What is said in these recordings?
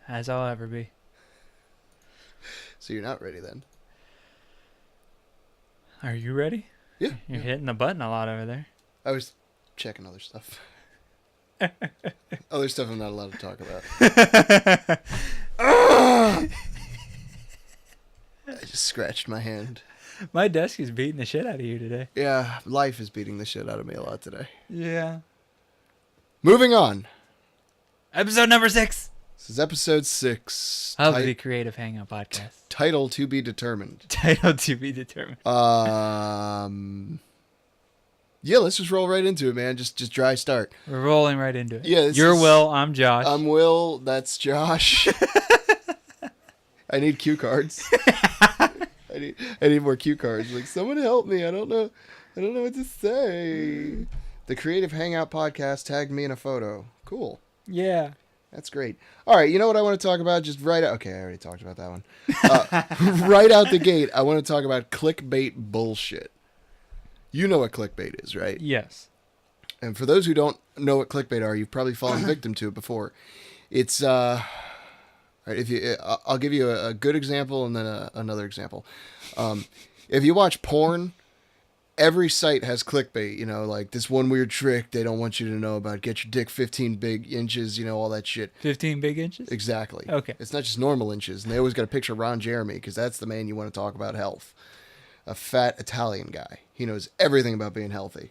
as I'll ever be. So you're not ready then? Are you ready? Yeah. You're hitting the button a lot over there. I was checking other stuff. Other stuff I'm not allowed to talk about. I just scratched my hand. My desk is beating the shit out of you today. Yeah, life is beating the shit out of me a lot today. Yeah. Moving on. Episode number 6 This is episode 6. of the Creative Hangout Podcast. Title to be determined. Title to be determined. Yeah, let's just roll right into it, man. Just dry start. We're rolling right into it. Yeah, You're Will, I'm Josh. I'm Will, that's Josh. I need cue cards. I need more cue cards. Like, someone help me. I don't know what to say. The Creative Hangout Podcast tagged me in a photo. Cool. Yeah. That's great. All right, you know what I want to talk about? Just right out. Okay, I already talked about that one. Right out the gate, I want to talk about clickbait bullshit. You know what clickbait is, right? Yes. And for those who don't know what clickbait are, you've probably fallen victim to it before. It's all right, I'll give you a good example and then another example. If you watch porn, every site has clickbait, you know, like this one weird trick they don't want you to know about. Get your dick 15 big inches, you know, all that shit. 15 big inches? Exactly. Okay. It's not just normal inches. And they always got to picture Ron Jeremy because that's the man you want to talk about health. A fat Italian guy. He knows everything about being healthy.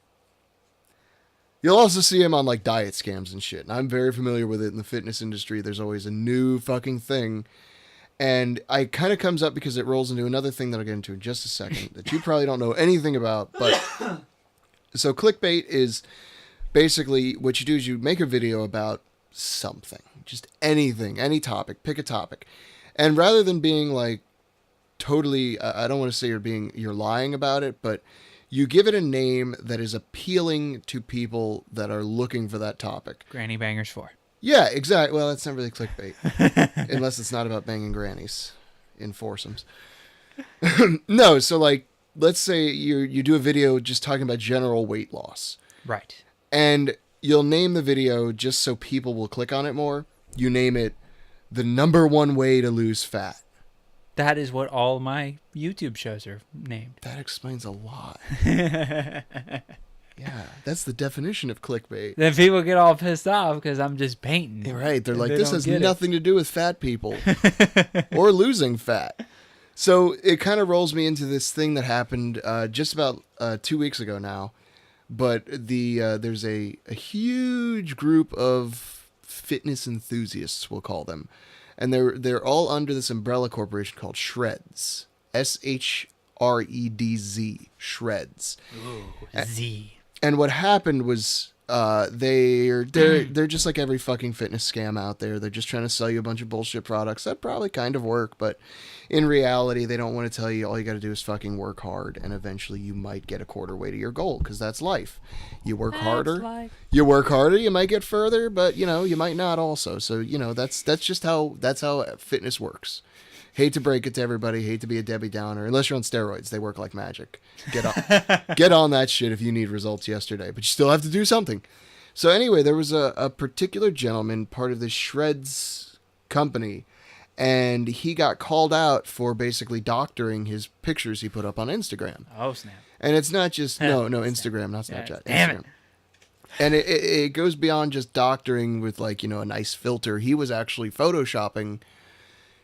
You'll also see him on like diet scams and shit. And I'm very familiar with it in the fitness industry. There's always a new fucking thing. And it kind of comes up because it rolls into another thing that I'll get into in just a second that you probably don't know anything about. But so clickbait is basically what you do is you make a video about something, just anything, any topic, pick a topic. And rather than being like totally, I don't want to say you're lying about it, but you give it a name that is appealing to people that are looking for that topic. Granny Bangers 4. Yeah, exactly. Well, that's not really clickbait. Unless it's not about banging grannies in foursomes. No, so like, let's say you do a video just talking about general weight loss. Right. And you'll name the video just so people will click on it more. You name it the #1 way to lose fat. That is what all my YouTube shows are named. That explains a lot. Yeah, that's the definition of clickbait. Then people get all pissed off because I'm just painting. Yeah, right. They're like, they this don't has get nothing to do with fat people or losing fat. So it kind of rolls me into this thing that happened just about 2 weeks ago now. But there's a huge group of fitness enthusiasts, we'll call them. And they're all under this umbrella corporation called Shreds. SHREDZ. Shreds. Ooh, Z. And what happened was they're just like every fucking fitness scam out there. They're just trying to sell you a bunch of bullshit products that probably kind of work, but in reality, they don't want to tell you all you got to do is fucking work hard, and eventually you might get a quarter way to your goal, because that's life. You work harder, you might get further, but you know you might not also. So you know that's just how fitness works. Hate to break it to everybody. Hate to be a Debbie Downer. Unless you're on steroids, they work like magic. Get on that shit if you need results yesterday, but you still have to do something. So anyway, there was a particular gentleman, part of the Shreds company, and he got called out for basically doctoring his pictures he put up on Instagram. Oh, snap. And it's not just, no, Instagram, not Snapchat. Damn Instagram. it. And it goes beyond just doctoring with like, you know, a nice filter. He was actually photoshopping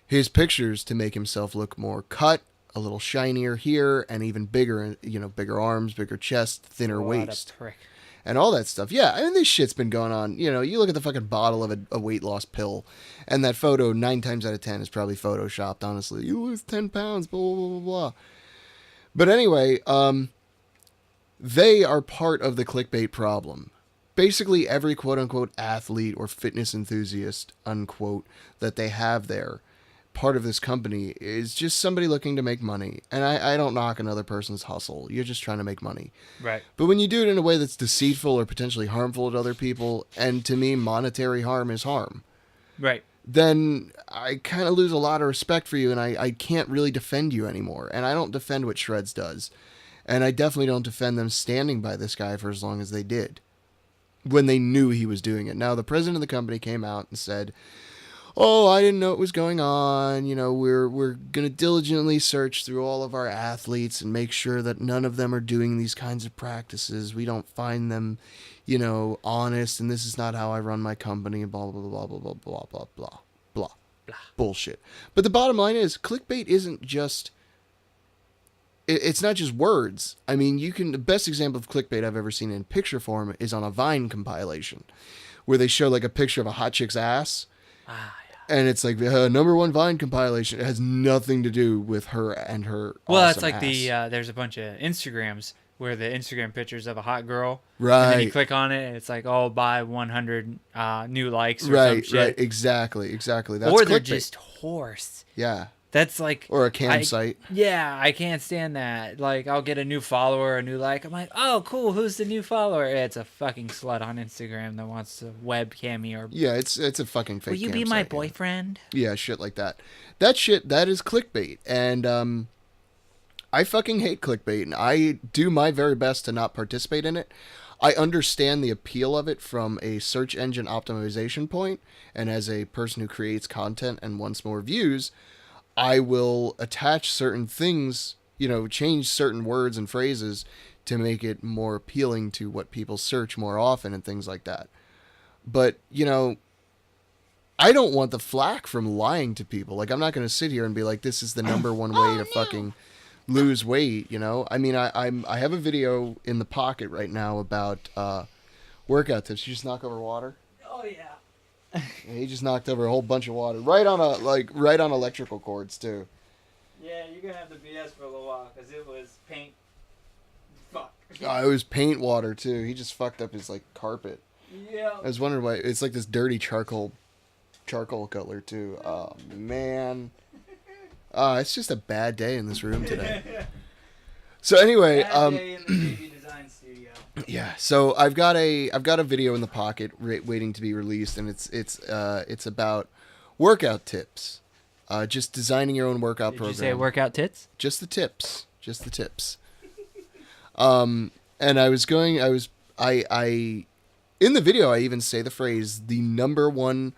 his pictures to make himself look more cut, a little shinier here, and even bigger, you know, bigger arms, bigger chest, thinner waist, and all that stuff. Yeah, I mean, this shit's been going on. You know, you look at the fucking bottle of a weight loss pill, and that photo 9 times out of 10 is probably photoshopped, honestly. You lose 10 pounds, blah, blah, blah, blah. But anyway, they are part of the clickbait problem. Basically, every quote-unquote athlete or fitness enthusiast, unquote, that they have there, part of this company, is just somebody looking to make money. And I don't knock another person's hustle. You're just trying to make money. Right. But when you do it in a way that's deceitful or potentially harmful to other people, and to me, monetary harm is harm. Right. Then I kind of lose a lot of respect for you, and I can't really defend you anymore. And I don't defend what Shreds does. And I definitely don't defend them standing by this guy for as long as they did, when they knew he was doing it. Now, the president of the company came out and said, oh, I didn't know what was going on. You know, we're gonna diligently search through all of our athletes and make sure that none of them are doing these kinds of practices. We don't find them, you know, honest, and this is not how I run my company. Blah blah blah blah blah blah blah blah blah Blah. bullshit. But the bottom line is, clickbait isn't just. It's not just words. I mean, the best example of clickbait I've ever seen in picture form is on a Vine compilation, where they show like a picture of a hot chick's ass. Ah, And it's like the number one Vine compilation. It has nothing to do with her and her. well, awesome it's like ass. there's a bunch of Instagrams where the Instagram pictures of a hot girl, Right. and then you click on it, and it's like, oh, buy 100 new likes or some Right, shit. right, exactly. That's or they're clickbait. just horse. Yeah. That's like Or a campsite. Yeah, I can't stand that. Like, I'll get a new follower, a new like. I'm like, oh, cool. Who's the new follower? It's a fucking slut on Instagram that wants to webcam me or. Yeah, it's a fucking fake. Will you be my boyfriend? Yeah, shit like that. That shit, that is clickbait, and I fucking hate clickbait, and I do my very best to not participate in it. I understand the appeal of it from a search engine optimization point, and as a person who creates content and wants more views, I will attach certain things, you know, change certain words and phrases to make it more appealing to what people search more often and things like that. But, you know, I don't want the flack from lying to people. Like, I'm not going to sit here and be like, this is the number one way to fucking lose weight, you know? I mean, I have a video in the pocket right now about workout tips. You just knock over water? Oh, yeah. Yeah, he just knocked over a whole bunch of water. Right on electrical cords, too. Yeah, you're going to have to BS for a little while because it was paint. Fuck. It was paint water, too. He just fucked up his, like, carpet. Yeah. I was wondering why. It's like this dirty charcoal color, too. Oh, man. It's just a bad day in this room today. So anyway, Bad day in the baby design studio. yeah. So I've got a video in the pocket waiting to be released, and it's about workout tips. Just designing your own workout program. Did you say workout tits? Just the tips. And I in the video I even say the phrase, the number one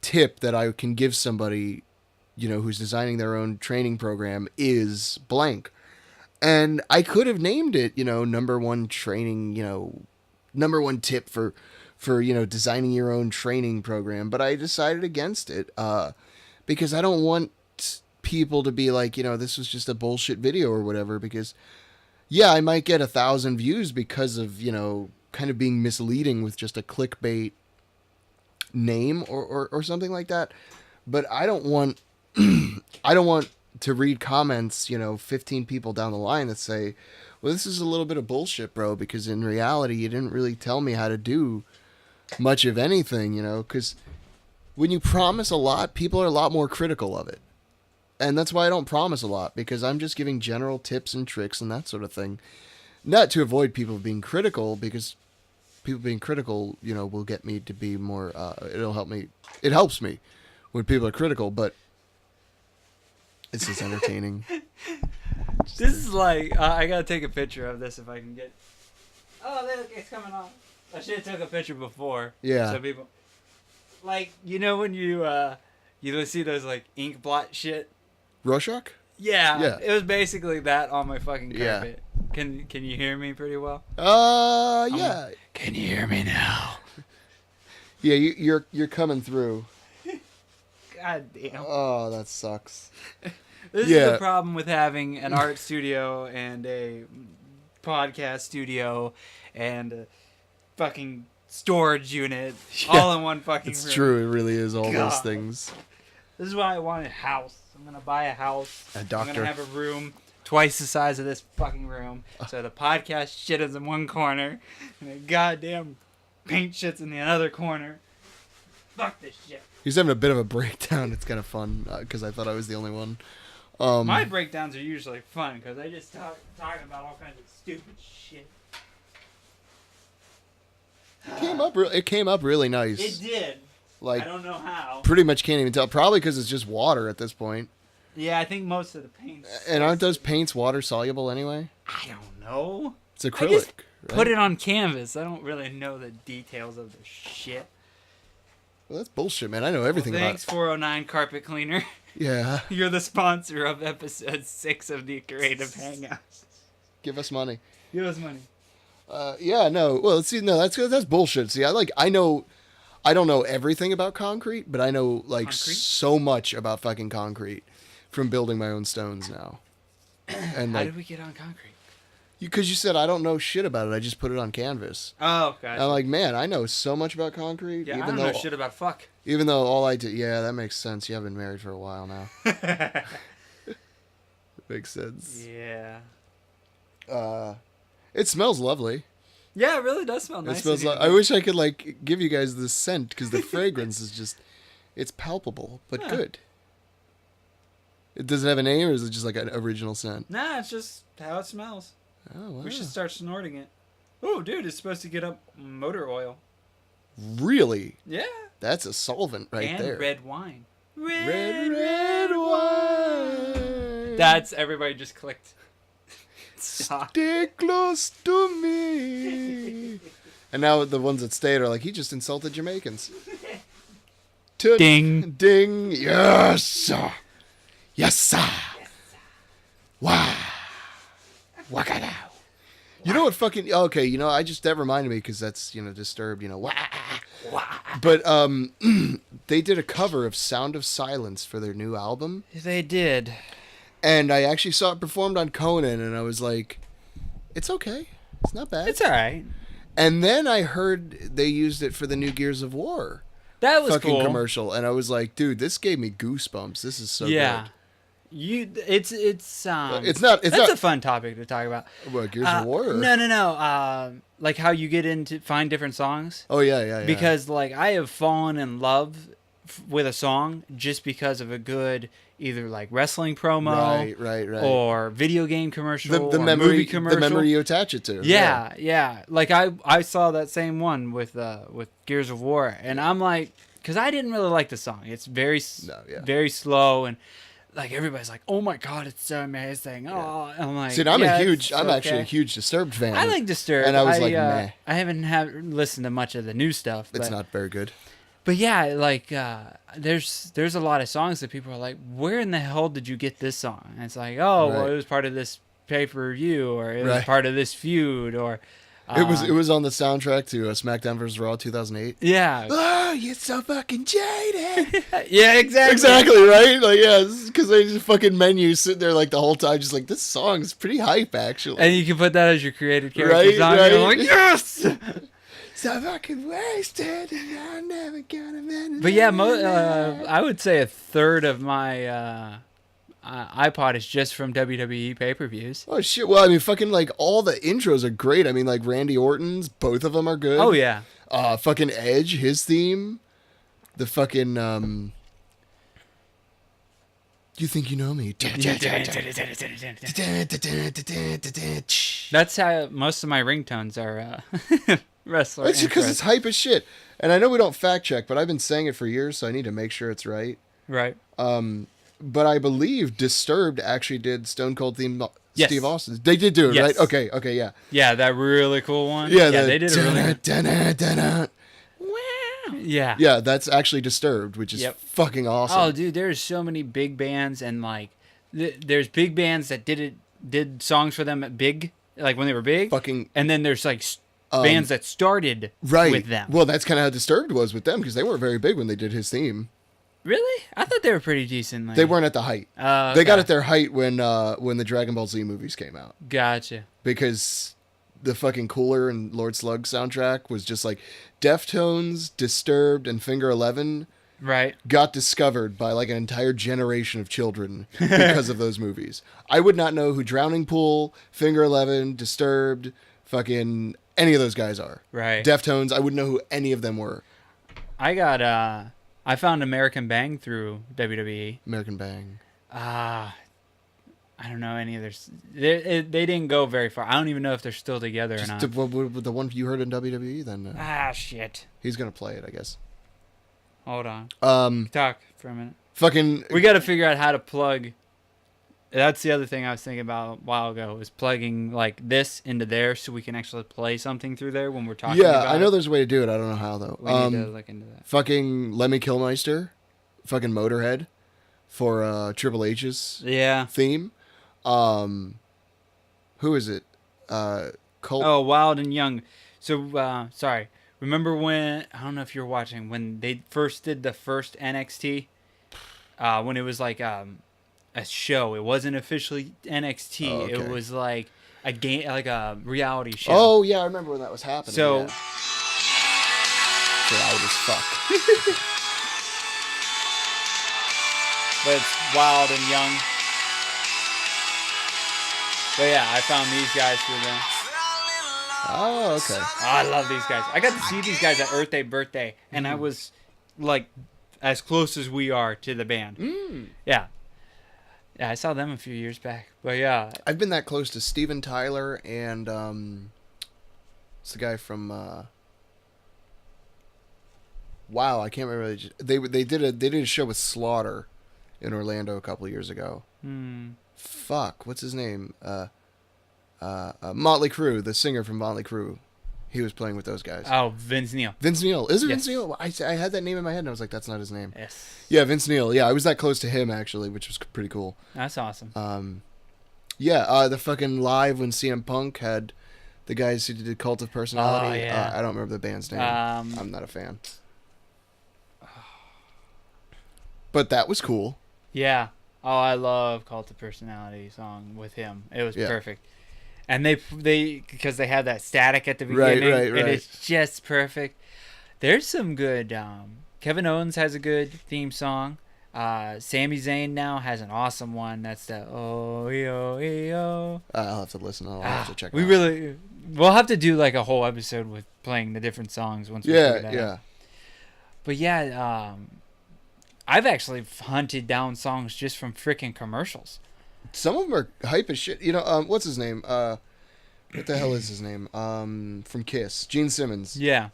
tip that I can give somebody, you know, who's designing their own training program is blank. And I could have named it, you know, number one training, you know, number one tip for, you know, designing your own training program. But I decided against it because I don't want people to be like, you know, this was just a bullshit video or whatever. Because, yeah, I might get 1,000 views because of, you know, kind of being misleading with just a clickbait name or something like that. But I don't want to read comments, you know, 15 people down the line that say, well, this is a little bit of bullshit, bro, because in reality, you didn't really tell me how to do much of anything, you know, because when you promise a lot, people are a lot more critical of it. And that's why I don't promise a lot, because I'm just giving general tips and tricks and that sort of thing. Not to avoid people being critical, because people being critical, you know, will get me to be more, it'll help me. It helps me when people are critical, but it's just entertaining. This is like, I gotta take a picture of this if I can get. Oh, look, it's coming off. I should have took a picture before. Yeah. So people, like, you know when you see those like ink blot shit. Rorschach? Yeah. Yeah. It was basically that on my fucking Yeah. carpet. Can you hear me pretty well? Yeah. Can you hear me now? Yeah, you're coming through. God damn. Oh, that sucks. This Yeah. is the problem with having an art studio and a podcast studio and a fucking storage unit all in one fucking It's room. true. It really is all those God. things. This is why I want a house. I'm going to buy a house. A I'm doctor. going to have a room twice the size of this fucking room. So the podcast shit is in one corner and the goddamn paint shit's in the other corner. Fuck this shit. He's having a bit of a breakdown. It's kind of fun because I thought I was the only one. My breakdowns are usually fun because I just talk about all kinds of stupid shit. It came up really nice. It did. Like, I don't know how. pretty much can't even tell. Probably because it's just water at this point. Yeah, I think most of the paints. And aren't those paints water soluble anyway? I don't know. It's acrylic. I just right? put it on canvas. I don't really know the details of the shit. Well, that's bullshit, man. I know everything Thanks, about 409 Carpet Cleaner. Yeah. You're the sponsor of episode 6 of the Creative Hangout. Give us money. Give us money. Yeah, no. Well, see, no, that's bullshit. See, I know, I don't know everything about concrete, but I know like so much about fucking concrete from building my own stones now. And How like, did we get on concrete? because you said I don't know shit about it. I just put it on canvas. Oh, gotcha. And I'm like, man, I know so much about concrete. Yeah, even I don't though, know shit about fuck. Even though all I do, yeah, that makes sense. You have been married for a while now. Makes sense. Yeah. It smells lovely. Yeah, it really does smell nice. It smells like, I wish I could like give you guys the scent because the fragrance is just, it's palpable but good. It doesn't have a name, or is it just like an original scent? Nah, it's just how it smells. Oh wow. We should start snorting it. Oh, dude, it's supposed to get up motor oil. Really? Yeah. That's a solvent right there. And red wine. Red wine. That's everybody just clicked. Stop. Stay close to me. And now the ones that stayed are like, he just insulted Jamaicans. Ding. Ding. Yes, sir. Yes, sir. Wow. Wakada. You know what fucking... Okay, you know, that reminded me because that's, you know, Disturbed, you know. Wah. But they did a cover of Sound of Silence for their new album. They did. And I actually saw it performed on Conan, and I was like, it's okay. It's not bad. It's all right. And then I heard they used it for the new Gears of War That was fucking cool. commercial, and I was like, dude, this gave me goosebumps. This is so good. It's That's a fun topic to talk about. What, Gears of War? Or? No. Like how you get into find different songs. Oh yeah. Because like I have fallen in love with a song just because of a good either like wrestling promo, right, or video game commercial, the or memory, movie commercial. the memory you attach it to. Yeah. Like I saw that same one with Gears of War, and I'm like, because I didn't really like the song. It's very slow, and like everybody's like, oh my god, it's so amazing. Oh, and I'm like, see, I'm actually a huge Disturbed fan. I like Disturbed, and I was like, meh. I haven't listened to much of the new stuff. It's not very good. But yeah, like there's a lot of songs that people are like, where in the hell did you get this song? And it's like, oh, well, it was part of this pay-per-view, or it was part of this feud, or it was on the soundtrack to SmackDown vs. Raw 2008. Yeah. Oh, you're so fucking jaded. Yeah, exactly. Exactly, right? Like, yeah, because they just fucking menus sitting there like the whole time, just like, this song's pretty hype, actually. And you can put that as your creative character song. Right. You're like, yes. So fucking wasted, and I'm never gonna manage. But yeah, I would say a third of my iPod is just from WWE pay-per-views. Oh shit! Well, I mean, fucking like all the intros are great. I mean, like Randy Orton's, both of them are good. Oh yeah. Fucking Edge, his theme, the fucking You think you know me? That's how most of my ringtones are. Wrestler. It's because it's hype as shit. And I know we don't fact check, but I've been saying it for years, so I need to make sure it's right. Right. But I believe Disturbed actually did Stone Cold theme. Yes. Steve Austin. They did do it, right? Okay, yeah. Yeah, that really cool one. Yeah, they did it really Wow. Yeah. Yeah, that's actually Disturbed, which is fucking awesome. Oh, dude, there's so many big bands, and like, there's big bands that did songs for them at big, like when they were big. Fucking. And then there's like bands that started with them. Well, that's kind of how Disturbed was with them, because they weren't very big when they did his theme. Really? I thought they were pretty decent. Like... They weren't at the height. Okay. They got at their height when the Dragon Ball Z movies came out. Gotcha. Because the fucking Cooler and Lord Slug soundtrack was just like Deftones, Disturbed, and Finger 11. Right. Got discovered by like an entire generation of children because of those movies. I would not know who Drowning Pool, Finger 11, Disturbed, fucking any of those guys are. Right. Deftones, I wouldn't know who any of them were. I found American Bang through WWE. American Bang. I don't know any of their... They didn't go very far. I don't even know if they're still together or not. The one you heard in WWE, then... shit. He's going to play it, I guess. Hold on. Talk for a minute. Fucking... We got to figure out how to plug That's the other thing I was thinking about a while ago, was plugging like this into there so we can actually play something through there when we're talking about Yeah, I know it. there's a way to do it. I don't know how though. We need to look into that. Fucking Lemmy Kilmister, fucking Motorhead, for Triple H's Yeah. theme. Who is it? Cult. Oh, Wild and Young. So, sorry. Remember when, I don't know if you're watching, when they first did the first NXT? When it was like a show. It wasn't officially NXT. Oh, okay. It was like a game, like a reality show. Oh yeah, I remember when that was happening. So, yeah. Loud as fuck. but it's Wild and Young. But yeah, I found these guys through them. Oh, okay. Oh, I love these guys. I got to see these guys at Earth Day birthday, and I was like as close as we are to the band. Yeah. Yeah, I saw them a few years back. But yeah. I've been that close to Steven Tyler and it's the guy from wow, I can't remember. They did a show with Slaughter in Orlando a couple of years ago. Fuck, what's his name? Motley Crue, the singer from Motley Crue. He was playing with those guys. Oh, Vince Neil. Vince Neil. Is it Yes. Vince Neil? I had that name in my head and I was like, that's not his name. Yes. Yeah, Vince Neil. Yeah, I was that close to him actually, which was pretty cool. That's awesome. Yeah, the fucking live when CM Punk had the guys who did Cult of Personality. Oh, yeah. I don't remember the band's name. I'm not a fan. But that was cool. Yeah. Oh, I love Cult of Personality song with him. It was perfect. And they because they had that static at the beginning, right. and it's just perfect. There's some good. Kevin Owens has a good theme song. Sami Zayn now has an awesome one. That's the oh yo yo. I'll have to listen. I'll have to check it out. We'll have to do like a whole episode with playing the different songs once we figure that out. But yeah, I've actually hunted down songs just from freaking commercials. Some of them are hype as shit. You know, what's his name? What the hell is his name? From Kiss, Gene Simmons. Yeah.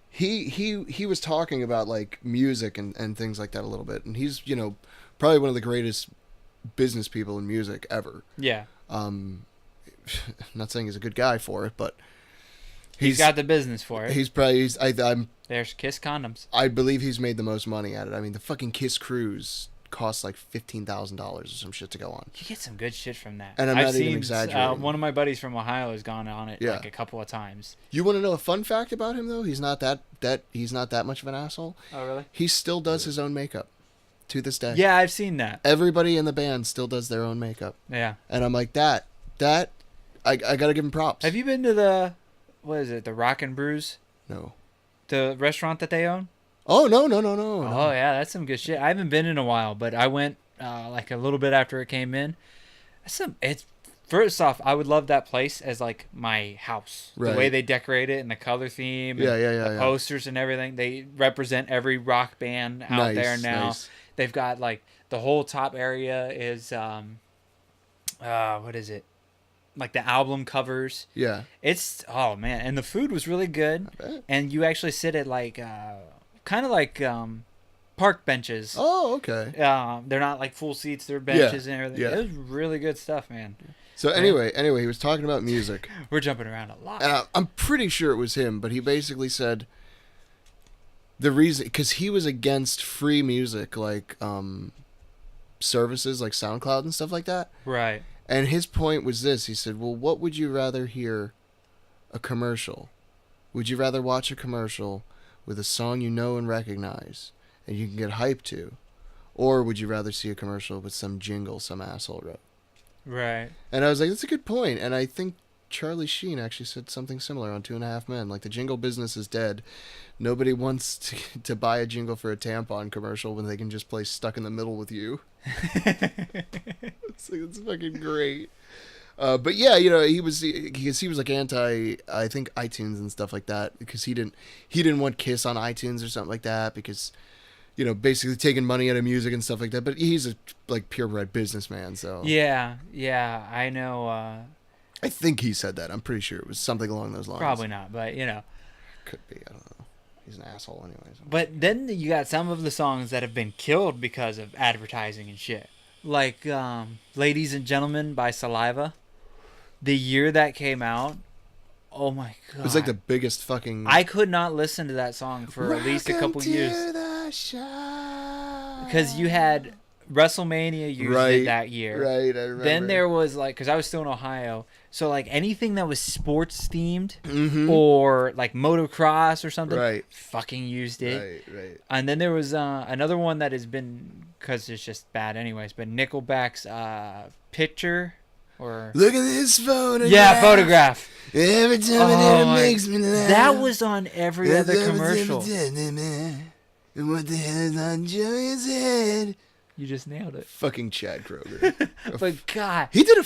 He was talking about like music and things like that a little bit, and he's probably one of the greatest business people in music ever. Yeah. I'm not saying he's a good guy for it, but he's got the business for it. There's Kiss condoms. I believe he's made the most money at it. I mean, the fucking Kiss cruise costs like $15,000 or some shit to go on. You get some good shit from that. And I've seen, even exaggerating. One of my buddies from Ohio has gone on it like a couple of times. You want to know a fun fact about him though? He's not that much of an asshole. Oh really? He still does his own makeup to this day. Yeah, I've seen that. Everybody in the band still does their own makeup. Yeah. And I'm like I gotta give him props. Have you been to the the Rock and Brews? No. The restaurant that they own? Oh no. Oh yeah, that's some good shit. I haven't been in a while, but I went like a little bit after it came in. It's first off, I would love that place as like my house. Right. The way they decorate it and the color theme, and the posters and everything. They represent every rock band out there now. Nice. They've got like the whole top area is what is it? Like the album covers. Yeah. It's man, and the food was really good. And you actually sit at like kind of like park benches. Oh, okay. They're not like full seats, they're benches and everything. Yeah. It was really good stuff, man. So anyway, he was talking about music. We're jumping around a lot. And I'm pretty sure it was him, but he basically said the reason, because he was against free music, like services like SoundCloud and stuff like that. Right. And his point was this. He said, well, what would you rather hear? A commercial? Would you rather watch a commercial with a song you know and recognize and you can get hyped to? Or would you rather see a commercial with some jingle some asshole wrote? Right. And I was like, that's a good point. And I think Charlie Sheen actually said something similar on 2.5 Men. Like, the jingle business is dead. Nobody wants to buy a jingle for a tampon commercial when they can just play Stuck in the Middle with You. It's fucking great. But yeah, he was like anti, I think, iTunes and stuff like that, because he didn't want Kiss on iTunes or something like that, because basically taking money out of music and stuff like that. But he's a like purebred businessman, so yeah, I know. I think he said that. I'm pretty sure it was something along those lines. Probably not, but could be. I don't know. He's an asshole anyway. So. But then you got some of the songs that have been killed because of advertising and shit. like Ladies and Gentlemen by Saliva, the year that came out, oh my god. It was like the biggest fucking... I could not listen to that song for at least a couple years. Because you had WrestleMania used it that year. Right, I remember. Then there was like, because I was still in Ohio, so like anything that was sports themed or like motocross or something, fucking used it. Right. And then there was another one that has been, because it's just bad anyways, but Nickelback's Picture. Or look at this photograph. Yeah, Photograph. Every time it makes me laugh. That was on every other commercial. And what the hell is on Joey's head? You just nailed it. Fucking Chad Kroger. But God, he did a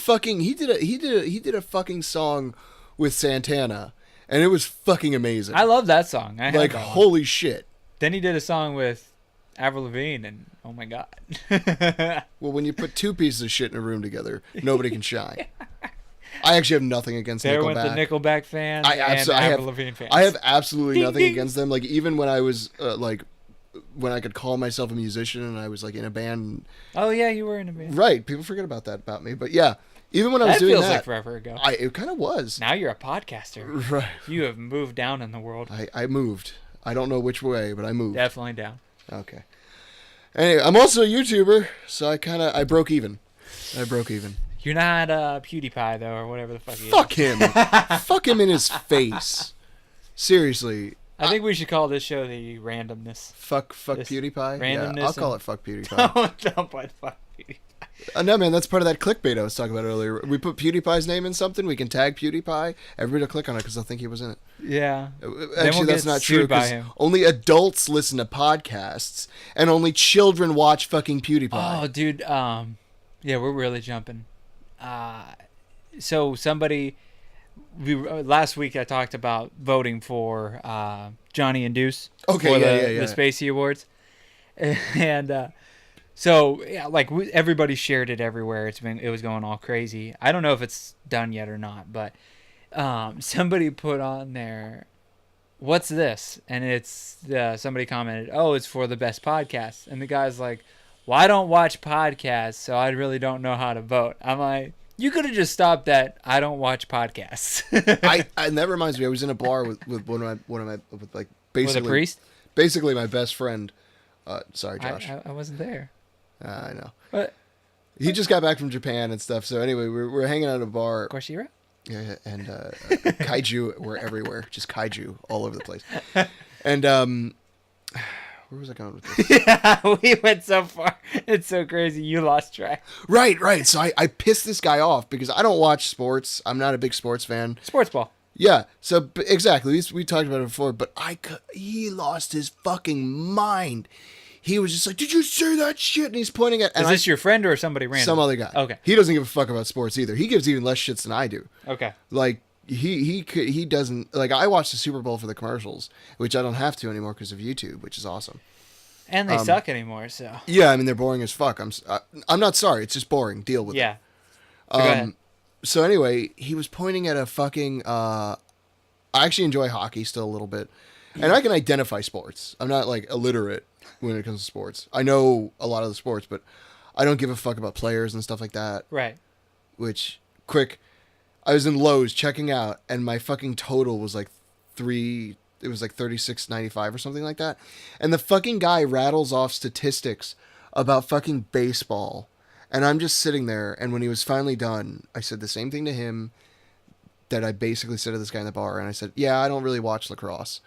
fucking song with Santana, and it was fucking amazing. I love that song. Like holy shit. Then he did a song with Avril Lavigne, and oh my god. Well, when you put two pieces of shit in a room together, nobody can shine. I actually have nothing against Nickelback. There went the Nickelback fan and Avril Lavigne fans. I have absolutely nothing against them. Like even when I was when I could call myself a musician and I was like in a band. Oh yeah, you were in a band. Right. People forget about that about me. But yeah, even when I was doing that. That feels like forever ago. It kind of was. Now you're a podcaster. Right. You have moved down in the world. I moved. I don't know which way, but I moved. Definitely down. Okay. Anyway, I'm also a YouTuber, so I broke even. You're not PewDiePie though, or whatever the fuck he is. Fuck him. Fuck him in his face. Seriously. I think we should call this show the randomness. Fuck PewDiePie? Randomness. Yeah, I'll call it fuck PewDiePie. Don't put fuck PewDiePie. No, man, that's part of that clickbait I was talking about earlier. We put PewDiePie's name in something, we can tag PewDiePie. Everybody will click on it because they'll think he was in it. Yeah. Actually, that's not true because only adults listen to podcasts and only children watch fucking PewDiePie. Oh, dude. Yeah, we're really jumping. So somebody... last week I talked about voting for Johnny and Deuce for the Spacey Awards, and so yeah, like everybody shared it everywhere. It was going all crazy. I don't know if it's done yet or not, but somebody put on there, "What's this?" And it's somebody commented, "Oh, it's for the best podcast," and the guy's like, "Well, I don't watch podcasts, so I really don't know how to vote." I'm like, you could have just stopped at I don't watch podcasts. And that reminds me, I was in a bar with one of my like basically with a priest? Basically my best friend. Sorry, Josh. I wasn't there. I know. But he just got back from Japan and stuff. So anyway, we're hanging out at a bar. Koshiro? Yeah, and kaiju were everywhere, just kaiju all over the place. And where was I going with this? Yeah, we went so far. It's so crazy. You lost track. Right. So I pissed this guy off because I don't watch sports. I'm not a big sports fan. Sports ball. Yeah. So exactly. We talked about it before, but he lost his fucking mind. He was just like, "Did you say that shit?" And he's pointing at... Is this your friend or somebody random? Some other guy. Okay. He doesn't give a fuck about sports either. He gives even less shits than I do. Okay. Like, he doesn't... Like, I watch the Super Bowl for the commercials, which I don't have to anymore because of YouTube, which is awesome. And they suck anymore, so... Yeah, I mean, they're boring as fuck. I'm not sorry. It's just boring. Deal with it. Yeah. So go ahead. So anyway, he was pointing at a fucking... I actually enjoy hockey still a little bit. And I can identify sports. I'm not, like, illiterate when it comes to sports. I know a lot of the sports, but I don't give a fuck about players and stuff like that. Right. Which, I was in Lowe's checking out, and my fucking total was like it was like $36.95 or something like that. And the fucking guy rattles off statistics about fucking baseball. And I'm just sitting there, and when he was finally done, I said the same thing to him that I basically said to this guy in the bar. And I said, "Yeah, I don't really watch lacrosse."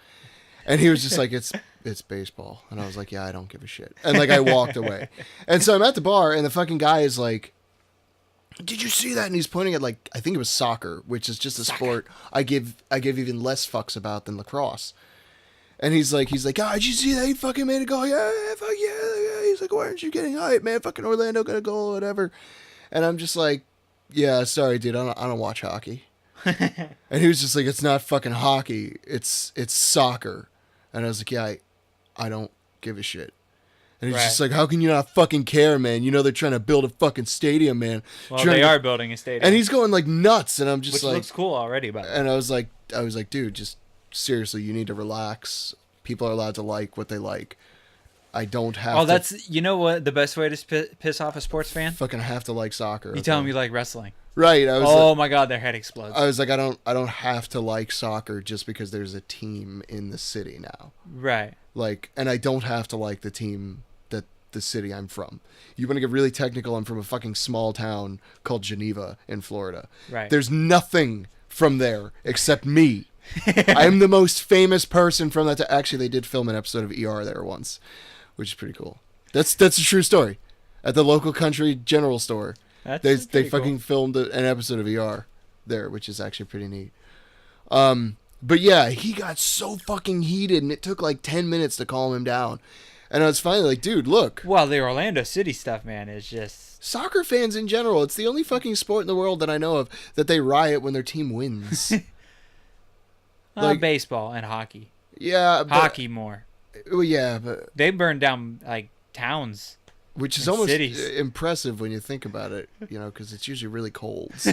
And he was just like, it's baseball. And I was like, "Yeah, I don't give a shit." And like I walked away. And so I'm at the bar, and the fucking guy is like, "Did you see that?" And he's pointing at, like, I think it was soccer, which is just a sport I give even less fucks about than lacrosse. And he's like, "Oh, did you see that? He fucking made a goal. Yeah, fuck yeah." He's like, "Why aren't you getting hype, man? Fucking Orlando got a goal, whatever." And I'm just like, "Yeah, sorry, dude. I don't watch hockey." And he was just like, "It's not fucking hockey. It's soccer." And I was like, "Yeah, I don't give a shit." And he's just like, "How can you not fucking care, man? You know they're trying to build a fucking stadium, man." Well, they are building a stadium. And he's going like nuts, and I'm just like... Which looks cool already, by the way. And I was like, "Dude, just seriously, you need to relax. People are allowed to like what they like. I don't have. Oh, that's you know what the best way to piss off a sports fan? Fucking have to like soccer. You tell them you like wrestling. Right. Oh my god, their head explodes. I was like, I don't have to like soccer just because there's a team in the city now. Right. Like, and I don't have to like the team that the city I'm from. You want to get really technical? I'm from a fucking small town called Geneva in Florida. Right. There's nothing from there except me. I'm the most famous person from that. Actually, they did film an episode of ER there once, which is pretty cool. That's a true story. At the local country general store, they fucking filmed an episode of ER there, which is actually pretty neat. But yeah, he got so fucking heated, and it took like 10 minutes to calm him down. And I was finally like, dude, look. Well, the Orlando City stuff, man, is just... Soccer fans in general, it's the only fucking sport in the world that I know of that they riot when their team wins. Like baseball and hockey. Yeah. But, hockey more. Well, yeah, but... They burned down, like, towns. Which is almost cities. Impressive when you think about it, you know, because it's usually really cold. So.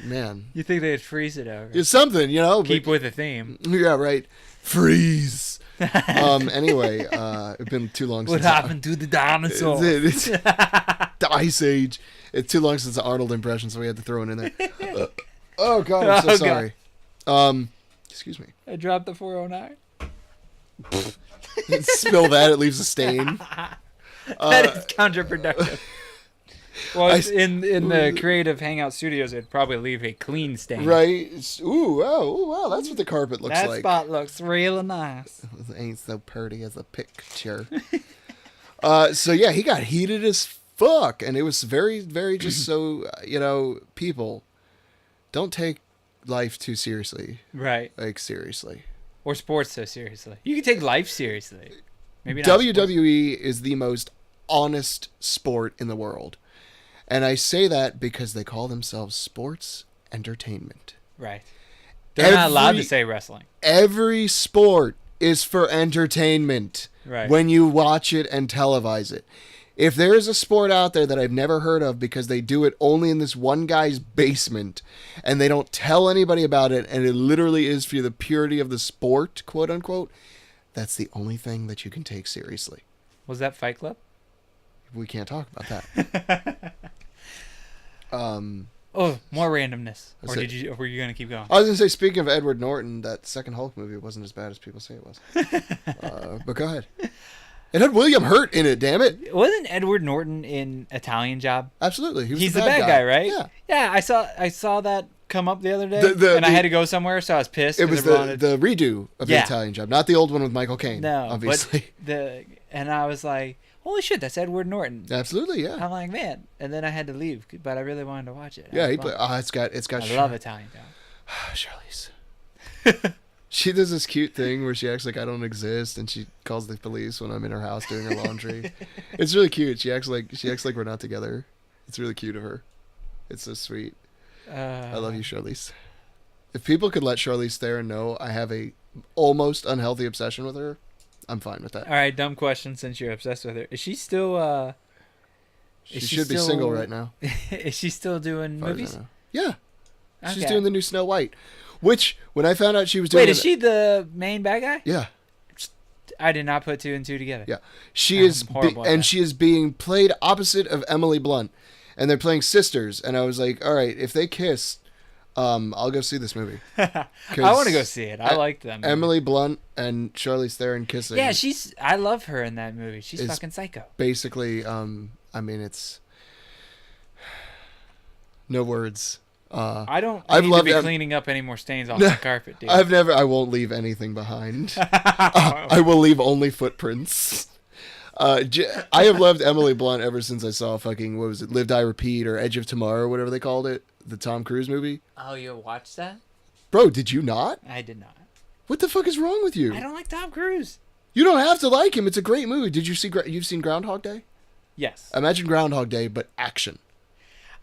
Man. You think they'd freeze it over. It's something, you know. Keep with the theme. Yeah, right. Freeze. Anyway, it's been too long since... What happened to the dinosaurs? The Ice Age. It's too long since the Arnold impression, so we had to throw it in there. Oh, God, I'm so sorry. Excuse me. I dropped the 409. Spill that, it leaves a stain. That is counterproductive. Well, in the creative hangout studios, it'd probably leave a clean stain. Right. Ooh, wow, that's what the carpet looks like. That spot looks real nice. It ain't so pretty as a picture. So yeah, he got heated as fuck, and it was very, very just so, you know, people, don't take life too seriously. Right. Like, seriously. Or sports so seriously. You can take life seriously. Maybe not WWE is the most honest sport in the world. And I say that because they call themselves sports entertainment. Right. They're not allowed to say wrestling. Every sport is for entertainment. Right. When you watch it and televise it. If there is a sport out there that I've never heard of because they do it only in this one guy's basement and they don't tell anybody about it and it literally is for the purity of the sport, quote unquote, that's the only thing that you can take seriously. Was that Fight Club? We can't talk about that. Oh, more randomness. Or were you going to keep going? I was going to say, speaking of Edward Norton, that second Hulk movie wasn't as bad as people say it was. But go ahead. It had William Hurt in it, damn it. Wasn't Edward Norton in Italian Job? Absolutely. He's the bad guy, right? Yeah. Yeah, I saw that come up the other day, I had to go somewhere, so I was pissed. It was the redo of the Italian Job, not the old one with Michael Caine. No, obviously. And I was like, holy shit, that's Edward Norton. Absolutely, yeah. I'm like, man. And then I had to leave, but I really wanted to watch it. Yeah, he played. Oh, it's got. I love Italian Job. Charlize. She does this cute thing where she acts like I don't exist, and she calls the police when I'm in her house doing her laundry. It's really cute. She acts like we're not together. It's really cute of her. It's so sweet. I love you, Charlize. If people could let Charlize Theron know I have a almost unhealthy obsession with her, I'm fine with that. All right, dumb question since you're obsessed with her. Is she still she should be single right now. Is she still doing movies? Yeah. Okay. She's doing the new Snow White. Which, when I found out she was doing... Wait, is she the main bad guy? Yeah. I did not put two and two together. Yeah. She is... she is being played opposite of Emily Blunt. And they're playing sisters. And I was like, all right, if they kiss, I'll go see this movie. I want to go see it. I like them. Emily Blunt and Charlize Theron kissing. Yeah, I love her in that movie. She's fucking psycho. Basically, I mean, it's... No words. I don't need to be cleaning up any more stains off the carpet, dude. I won't leave anything behind. I will leave only footprints. I have loved Emily Blunt ever since I saw fucking, what was it, Live, Die, Repeat, or Edge of Tomorrow, or whatever they called it, the Tom Cruise movie. Oh, you watched that? Bro, did you not? I did not. What the fuck is wrong with you? I don't like Tom Cruise. You don't have to like him. It's a great movie. You've seen Groundhog Day? Yes. Imagine Groundhog Day, but action.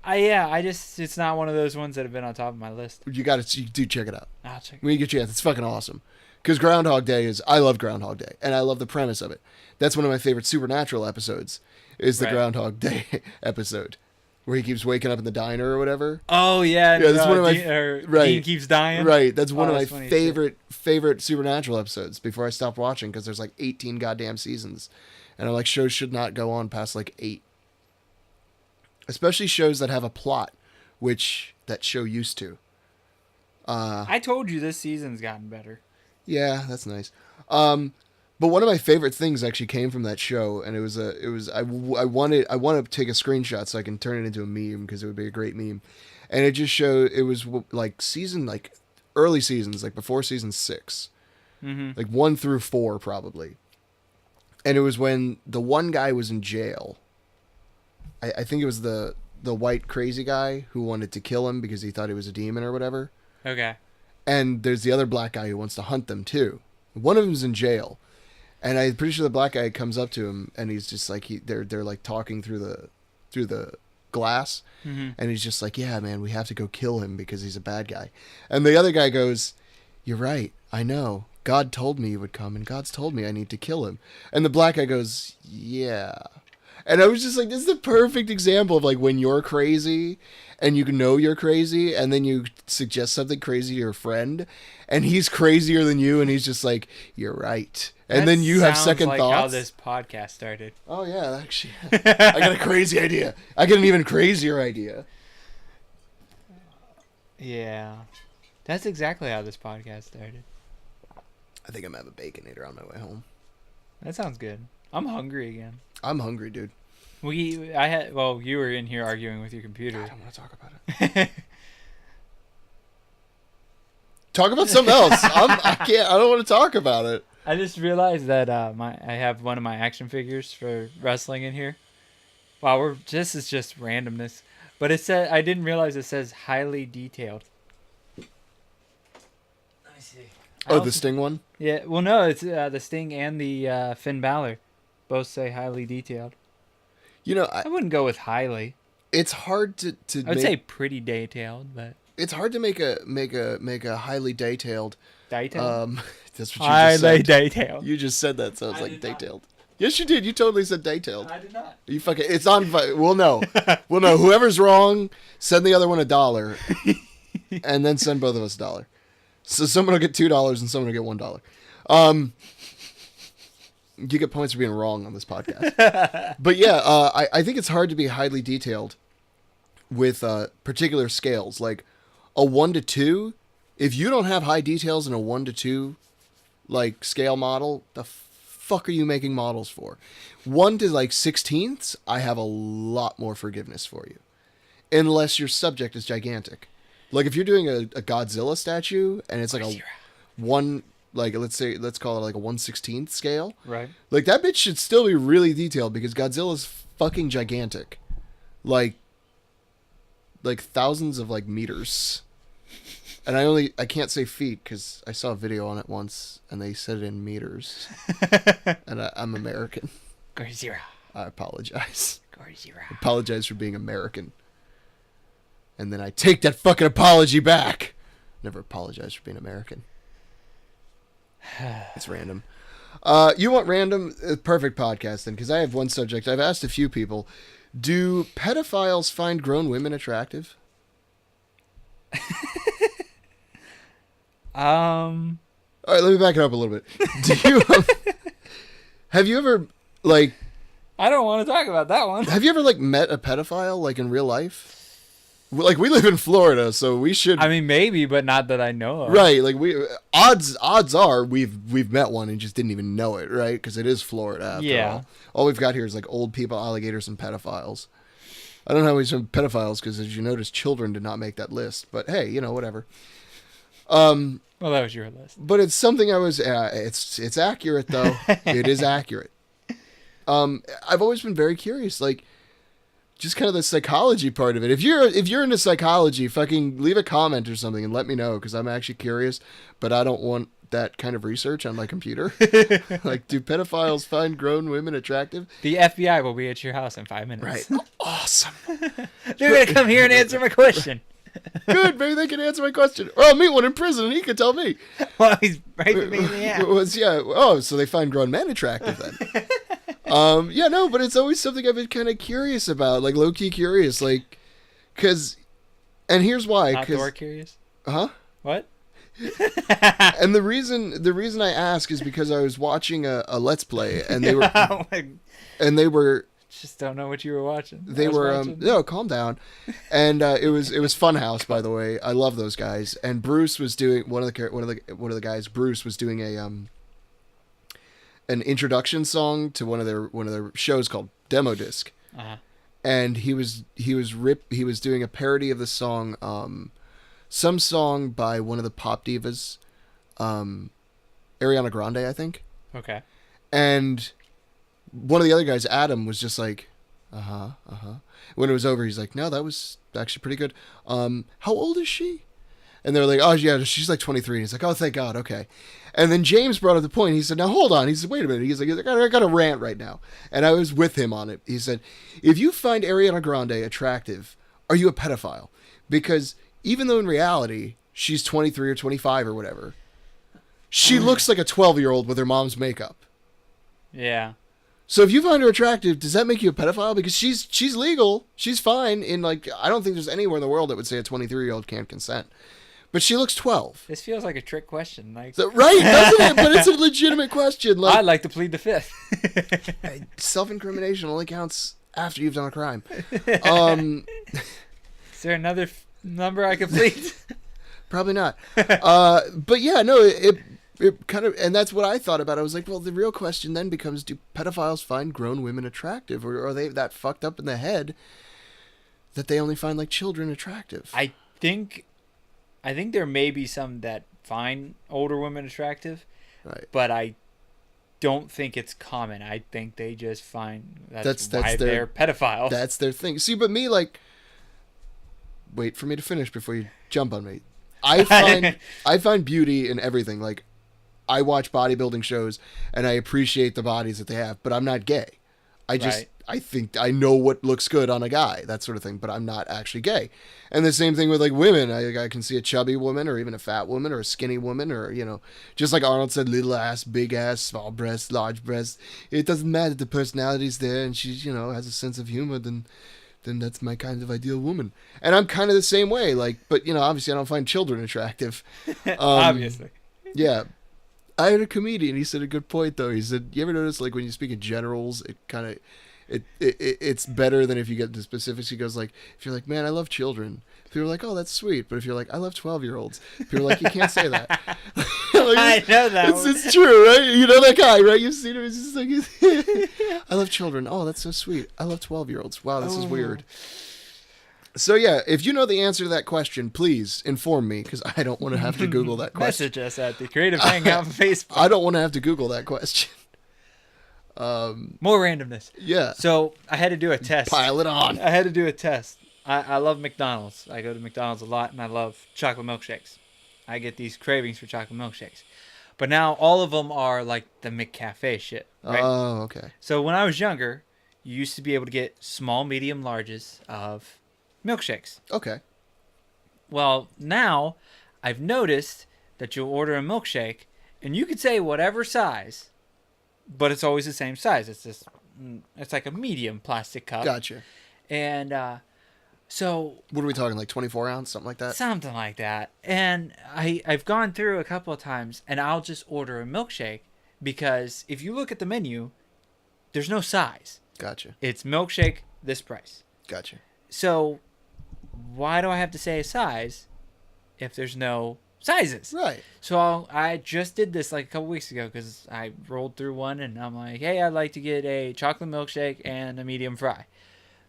It's not one of those ones that have been on top of my list. You do check it out. I'll check it out. When you get a chance, it's fucking awesome. Because Groundhog Day I love Groundhog Day, and I love the premise of it. That's one of my favorite Supernatural episodes, is the Groundhog Day episode, where he keeps waking up in the diner or whatever. Oh, yeah. That's one of my... Dean keeps dying. Right, that's one of my favorite Supernatural episodes before I stopped watching, because there's like 18 goddamn seasons. And I'm like, shows should not go on past like 8. Especially shows that have a plot, which that show used to. I told you this season's gotten better. Yeah, that's nice. But one of my favorite things actually came from that show, and I want to take a screenshot so I can turn it into a meme because it would be a great meme. And it just showed, it was like early seasons, like before season 6, like 1 through 4 probably. And it was when the one guy was in jail. I think it was the white crazy guy who wanted to kill him because he thought he was a demon or whatever. Okay. And there's the other black guy who wants to hunt them too. One of them's in jail, and I'm pretty sure the black guy comes up to him and he's just like they're like talking through the glass, and he's just like, yeah, man, we have to go kill him because he's a bad guy. And the other guy goes, you're right, I know. God told me he would come, and God's told me I need to kill him. And the black guy goes, yeah. And I was just like, this is the perfect example of like when you're crazy and you know you're crazy and then you suggest something crazy to your friend and he's crazier than you and he's just like, you're right. And then you have second like thoughts. How this podcast started. Oh yeah, actually. I got a crazy idea. I got an even crazier idea. Yeah. That's exactly how this podcast started. I think I'm gonna have a Baconator on my way home. That sounds good. I'm hungry again. I'm hungry, dude. You were in here arguing with your computer. I don't want to talk about it. Talk about something else. I don't want to talk about it. I just realized that I have one of my action figures for wrestling in here. Wow, this is just randomness. But it said I didn't realize it says highly detailed. Let me see. The Sting one? Yeah. Well, no, it's the Sting and the Finn Balor. Both say highly detailed. You know, I wouldn't go with highly. It's hard to I would say pretty detailed, but it's hard to make a highly detailed. Detailed. That's what you just said. Highly detailed. You just said that, so it's like detailed. Yes, you did. You totally said detailed. I did not. You fucking. It's on. We'll know. We'll know. Whoever's wrong, send the other one $1, and then send both of us $1. So someone will get $2 and someone will get $1. You get points for being wrong on this podcast. But yeah, I think it's hard to be highly detailed with particular scales. Like a 1 to 2, if you don't have high details in a 1 to 2 like scale model, the fuck are you making models for? 1 to like 16ths, I have a lot more forgiveness for you. Unless your subject is gigantic. Like if you're doing a Godzilla statue and it's like a one, like let's call it like a 1/16th scale. Right. Like that bitch should still be really detailed because Godzilla's fucking gigantic. Like thousands of like meters. And I can't say feet because I saw a video on it once and they said it in meters. And I'm American. Godzilla. I apologize. Godzilla. I apologize for being American. And then I take that fucking apology back. Never apologize for being American. It's random. You want random? Perfect podcast then, because I have one subject. I've asked a few people. Do pedophiles find grown women attractive? All right, let me back it up a little bit. Do you have you ever like? I don't want to talk about that one. Have you ever like met a pedophile like in real life? Like we live in Florida, so we should. I mean, maybe, but not that I know of. Right, like odds are we've met one and just didn't even know it, right? Because it is Florida. After all. All we've got here is like old people, alligators, and pedophiles. I don't know how we some pedophiles because, as you notice, children did not make that list. But hey, whatever. Well, that was your list. But it's something I was. It's accurate though. It is accurate. I've always been very curious, like. Just kind of the psychology part of it. If you're into psychology, fucking leave a comment or something and let me know because I'm actually curious, but I don't want that kind of research on my computer. Like, do pedophiles find grown women attractive? The FBI will be at your house in 5 minutes. Right. Awesome. They're going to come here and answer my question. Good. Maybe they can answer my question. Or I'll meet one in prison and he can tell me. Well, he's raping me in the ass. Yeah. Oh, so they find grown men attractive then. Yeah, no, but it's always something I've been kind of curious about, like low-key curious, like, and here's why. Not Thor curious? Huh? What? And the reason I ask is because I was watching a Let's Play, and they were just don't know what you were watching. They were no, calm down. And it was Funhouse, by the way. I love those guys. And Bruce was doing one of the guys. Bruce was doing an introduction song to one of their shows called Demo Disc. Uh-huh. And he was doing a parody of the song, some song by one of the pop divas, Ariana Grande, I think. Okay. And one of the other guys, Adam, was just like, When it was over, he's like, no, that was actually pretty good. How old is she? And they're like, oh, yeah, she's like 23. And he's like, oh, thank God, okay. And then James brought up the point. He said, now, hold on. He said, wait a minute. He's like, I got a rant right now. And I was with him on it. He said, if you find Ariana Grande attractive, are you a pedophile? Because even though in reality, she's 23 or 25 or whatever, she looks like a 12-year-old with her mom's makeup. Yeah. So if you find her attractive, does that make you a pedophile? Because she's legal. She's fine. I don't think there's anywhere in the world that would say a 23-year-old can't consent. But she looks 12. This feels like a trick question. Right, doesn't it? But it's a legitimate question. I'd like to plead the fifth. Self-incrimination only counts after you've done a crime. Is there another number I could plead? Probably not. But yeah, no, it kind of, and that's what I thought about. I was like, well, the real question then becomes, do pedophiles find grown women attractive, or are they that fucked up in the head that they only find like children attractive? I think there may be some that find older women attractive, right? But I don't think it's common. I think they just find that's why they're pedophiles. That's their thing. See, but me, like, wait for me to finish before you jump on me. I find beauty in everything. Like, I watch bodybuilding shows and I appreciate the bodies that they have, but I'm not gay. I think I know what looks good on a guy, that sort of thing, but I'm not actually gay. And the same thing with like women. I can see a chubby woman or even a fat woman or a skinny woman, or, just like Arnold said, little ass, big ass, small breast, large breast. It doesn't matter. The personality's there and she, has a sense of humor, then that's my kind of ideal woman. And I'm kind of the same way. Like, but obviously I don't find children attractive. Obviously. Yeah. I had a comedian. He said a good point though. He said, "You ever notice like when you speak in generals, it kind of it's better than if you get into specifics." He goes like, "If you're like, man, I love children," people are like, "Oh, that's sweet." But if you're like, "I love 12-year-olds," people are like, "You can't say that." Like, I know that. It's true, right? You know that guy, right? You've seen him. It's just like, "I love children." Oh, that's so sweet. I love 12-year-olds. Wow, this is weird. So yeah, if you know the answer to that question, please inform me, because I don't want to have to Google that question. Message us at the Creative Hangout on Facebook. I don't want to have to Google that question. More randomness. Yeah. So I had to do a test. Pile it on. I had to do a test. I love McDonald's. I go to McDonald's a lot, and I love chocolate milkshakes. I get these cravings for chocolate milkshakes. But now all of them are like the McCafe shit, right? Oh, okay. So when I was younger, you used to be able to get small, medium, larges of milkshakes. Okay. Well, now I've noticed that you'll order a milkshake and you could say whatever size, but it's always the same size. It's like a medium plastic cup. Gotcha. And so what are we talking, like 24 ounce, something like that? Something like that. And I've gone through a couple of times and I'll just order a milkshake because if you look at the menu, there's no size. Gotcha. It's milkshake this price. Gotcha. So why do I have to say a size if there's no sizes? Right. So I just did this like a couple weeks ago because I rolled through one and I'm like, hey, I'd like to get a chocolate milkshake and a medium fry.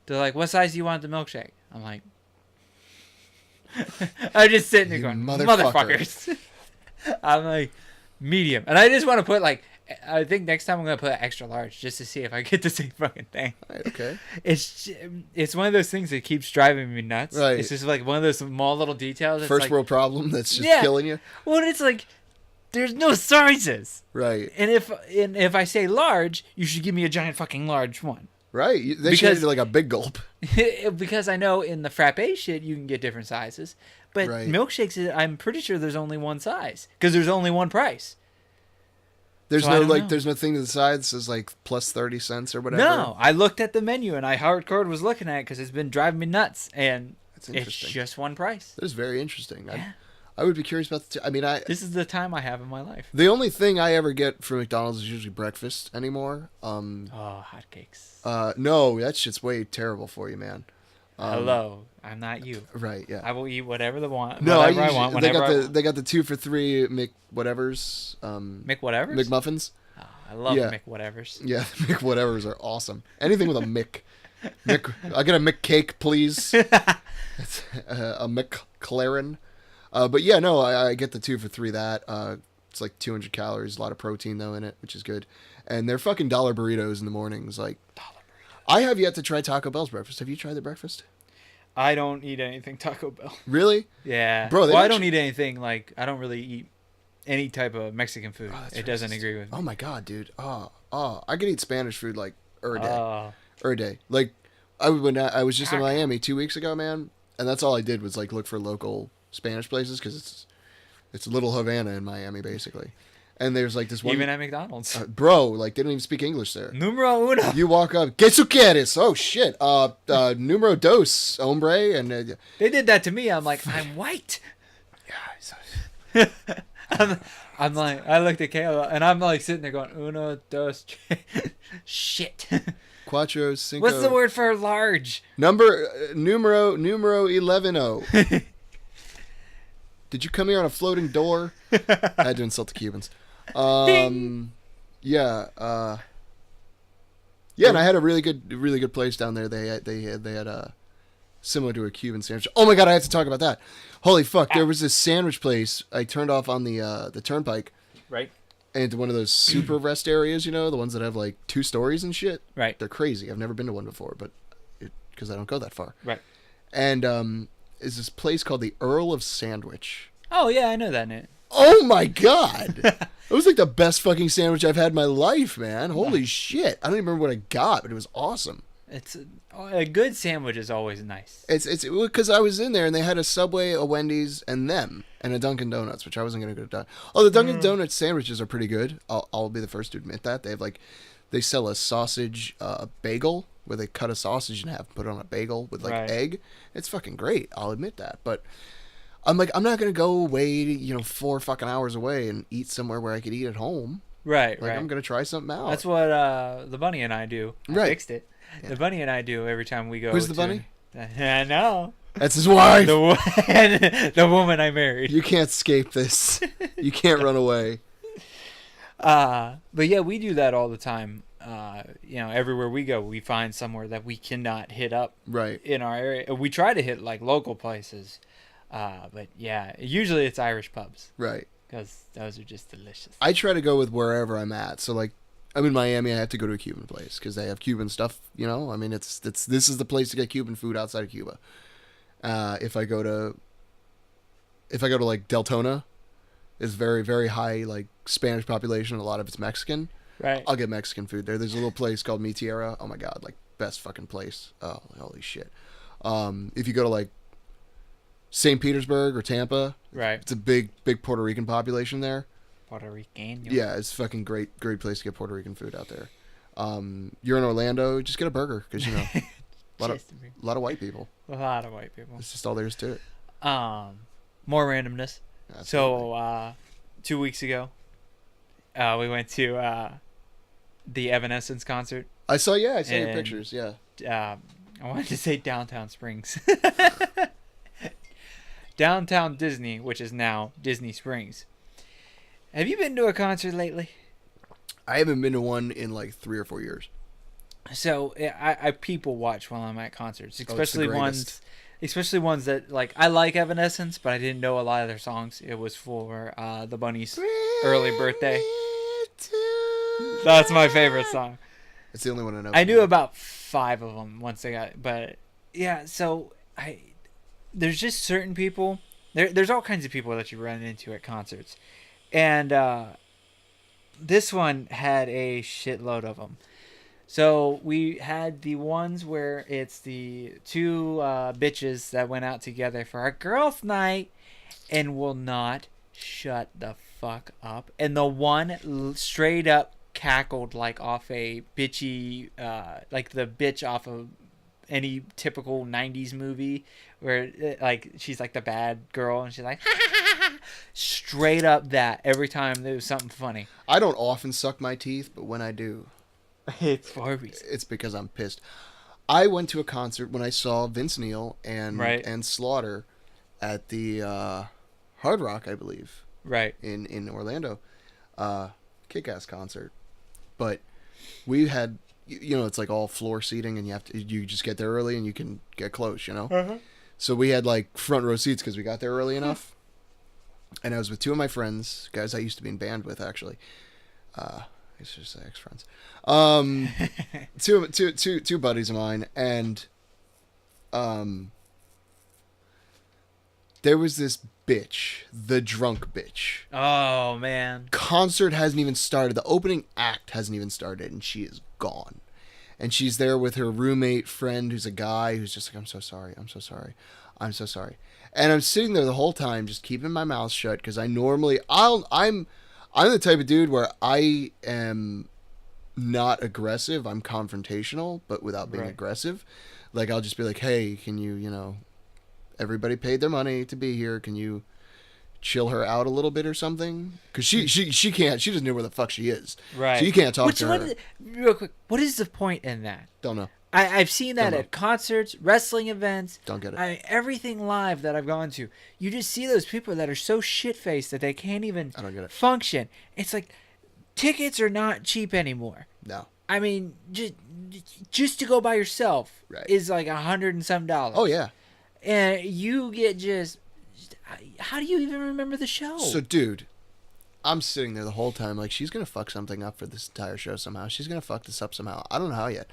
They're like, what size do you want the milkshake? I'm like, I'm just sitting there going, motherfuckers. I'm like, medium. And I just want to put like, I think next time I'm going to put extra large just to see if I get the same fucking thing. Right, okay. It's one of those things that keeps driving me nuts. Right. It's just like one of those small little details. First world problem that's just killing you. Well, it's like there's no sizes. Right. And if I say large, you should give me a giant fucking large one. Right. They should do like a big gulp. Because I know in the frappe shit you can get different sizes. But milkshakes, I'm pretty sure there's only one size. Because there's only one price. There's there's no thing to the side that says like plus 30 cents or whatever. No, I looked at the menu and I hardcore was looking at it because it's been driving me nuts, and it's just one price. That's very interesting. Yeah. I would be curious about the. I mean, This is the time I have in my life. The only thing I ever get from McDonald's is usually breakfast anymore. Hotcakes. No, that shit's way terrible for you, man. Hello, I'm not you. Right, yeah. I will eat whatever I want. They got the 2 for $3 McWhatevers. McWhatevers? McMuffins. Oh, I love McWhatevers. Yeah, McWhatevers are awesome. Anything with a Mick. I get a McCake, please. It's a McLaren. But yeah, no, I get the 2 for $3 that. It's like 200 calories, a lot of protein though in it, which is good. And they're fucking dollar burritos in the mornings. Like, I have yet to try Taco Bell's breakfast. Have you tried the breakfast? I don't eat anything Taco Bell. Really? Yeah. Bro, I don't eat anything, like, I don't really eat any type of Mexican food. It doesn't agree with me. Oh my God, dude. I could eat Spanish food like a day. Like, I was just in Miami 2 weeks ago, man. And that's all I did was like look for local Spanish places because it's Little Havana in Miami, basically. And there's like this one. Even at McDonald's. Bro, like, they don't even speak English there. Numero uno. You walk up, ¿Qué tú quieres? Oh, shit. Numero dos, hombre. And they did that to me. I'm like, I'm white. Yeah. I'm like, I looked at Kayla, and I'm like sitting there going, uno, dos, tres. Shit. Cuatro, cinco. What's the word for large? Numero 11. Did you come here on a floating door? I had to insult the Cubans. Yeah. And I had a really good place down there. They had similar to a Cuban sandwich. Oh my God, I have to talk about that. Holy fuck! There was this sandwich place I turned off on the turnpike. Right. Into one of those super rest areas, you know, the ones that have like 2 stories and shit. Right. They're crazy. I've never been to one before, but because I don't go that far. Right. And is this place called the Earl of Sandwich. Oh yeah, I know that, Nate. Oh my God. It was like the best fucking sandwich I've had in my life, man. Holy shit. I don't even remember what I got, but it was awesome. It's a good sandwich is always nice. It's because I was in there and they had a Subway, a Wendy's, and a Dunkin' Donuts, which I wasn't gonna go to. Oh, the Dunkin' Donuts sandwiches are pretty good. I'll be the first to admit that. They sell a sausage bagel where they cut a sausage in half and put it on a bagel with like egg. It's fucking great. I'll admit that, but. I'm like, I'm not going to go away, 4 fucking hours away and eat somewhere where I could eat at home. Right, like, I'm going to try something out. That's what the bunny and I do. I fixed it. Yeah. The bunny and I do every time we go. Who's the bunny? I know. That's his wife. The woman I married. You can't escape this. You can't run away. But yeah, we do that all the time. Everywhere we go, we find somewhere that we cannot hit up in our area. We try to hit like local places. But yeah, usually it's Irish pubs. Right. Because those are just delicious. I try to go with wherever I'm at. So like, I'm in Miami, I have to go to a Cuban place because they have Cuban stuff, I mean, this is the place to get Cuban food outside of Cuba. If I go to like Deltona, it's very, very high, like Spanish population. A lot of it's Mexican. Right. I'll get Mexican food there. There's a little place called Mi Tierra. Oh my God. Like best fucking place. Oh, holy shit. If you go to like St. Petersburg or Tampa, right, it's a big Puerto Rican population there. Puerto Rican. Yeah, it's fucking great place to get Puerto Rican food out there. You're in Orlando, just get a burger because a lot of white people. A lot of white people. It's just all there is to it. More randomness. Absolutely. So 2 weeks ago, we went to the Evanescence concert. I saw your pictures. Yeah. I wanted to say Downtown Springs. Downtown Disney, which is now Disney Springs. Have you been to a concert lately? I haven't been to one in like 3 or 4 years. So I people watch while I'm at concerts, especially ones that like I like Evanescence, but I didn't know a lot of their songs. It was for the Bunny's early birthday. That's my favorite song. It's the only one I know. I knew about 5 of them once they got, but yeah. So there's just certain people. There's all kinds of people that you run into at concerts, and this one had a shitload of them. So we had the ones where it's the 2 bitches that went out together for our girls' night and will not shut the fuck up. And the one straight up cackled like off a bitchy, like the bitch off of any typical 90s movie where like she's like the bad girl and she's like, ha ha ha ha Straight up that every time there was something funny. I don't often suck my teeth, but when I do, It's for a reason. it's because I'm pissed. I went to a concert when I saw Vince Neil and Slaughter at the Hard Rock, I believe. Right. In Orlando. Kick-ass concert. But we had, it's like all floor seating, and you just get there early and you can get close, Uh-huh. So we had like front row seats because we got there early enough. And I was with two of my friends, guys I used to be in band with, actually. I should say ex-friends. Two buddies of mine, and there was this bitch, the drunk bitch. Oh, man. Concert hasn't even started. The opening act hasn't even started, and she is gone. And she's there with her roommate friend, who's a guy, who's just like, I'm so sorry, I'm so sorry, I'm so sorry. And I'm sitting there the whole time, just keeping my mouth shut, because I'm the type of dude where I am not aggressive. I'm confrontational, but without being aggressive. Like, I'll just be like, hey, can you, everybody paid their money to be here. Can you chill her out a little bit or something? Because she can't. She doesn't know where the fuck she is. Right. So you can't talk to her. Real quick, what is the point in that? Don't know. I've seen that at concerts, wrestling events. Don't get it. Everything live that I've gone to. You just see those people that are so shit-faced that they can't even I don't get it. function. It's like, tickets are not cheap anymore. No. I mean, just to go by yourself is like $100 and some. Oh, yeah. And you get how do you even remember the show? So, dude, I'm sitting there the whole time like, she's going to fuck something up for this entire show somehow. She's going to fuck this up somehow. I don't know how yet.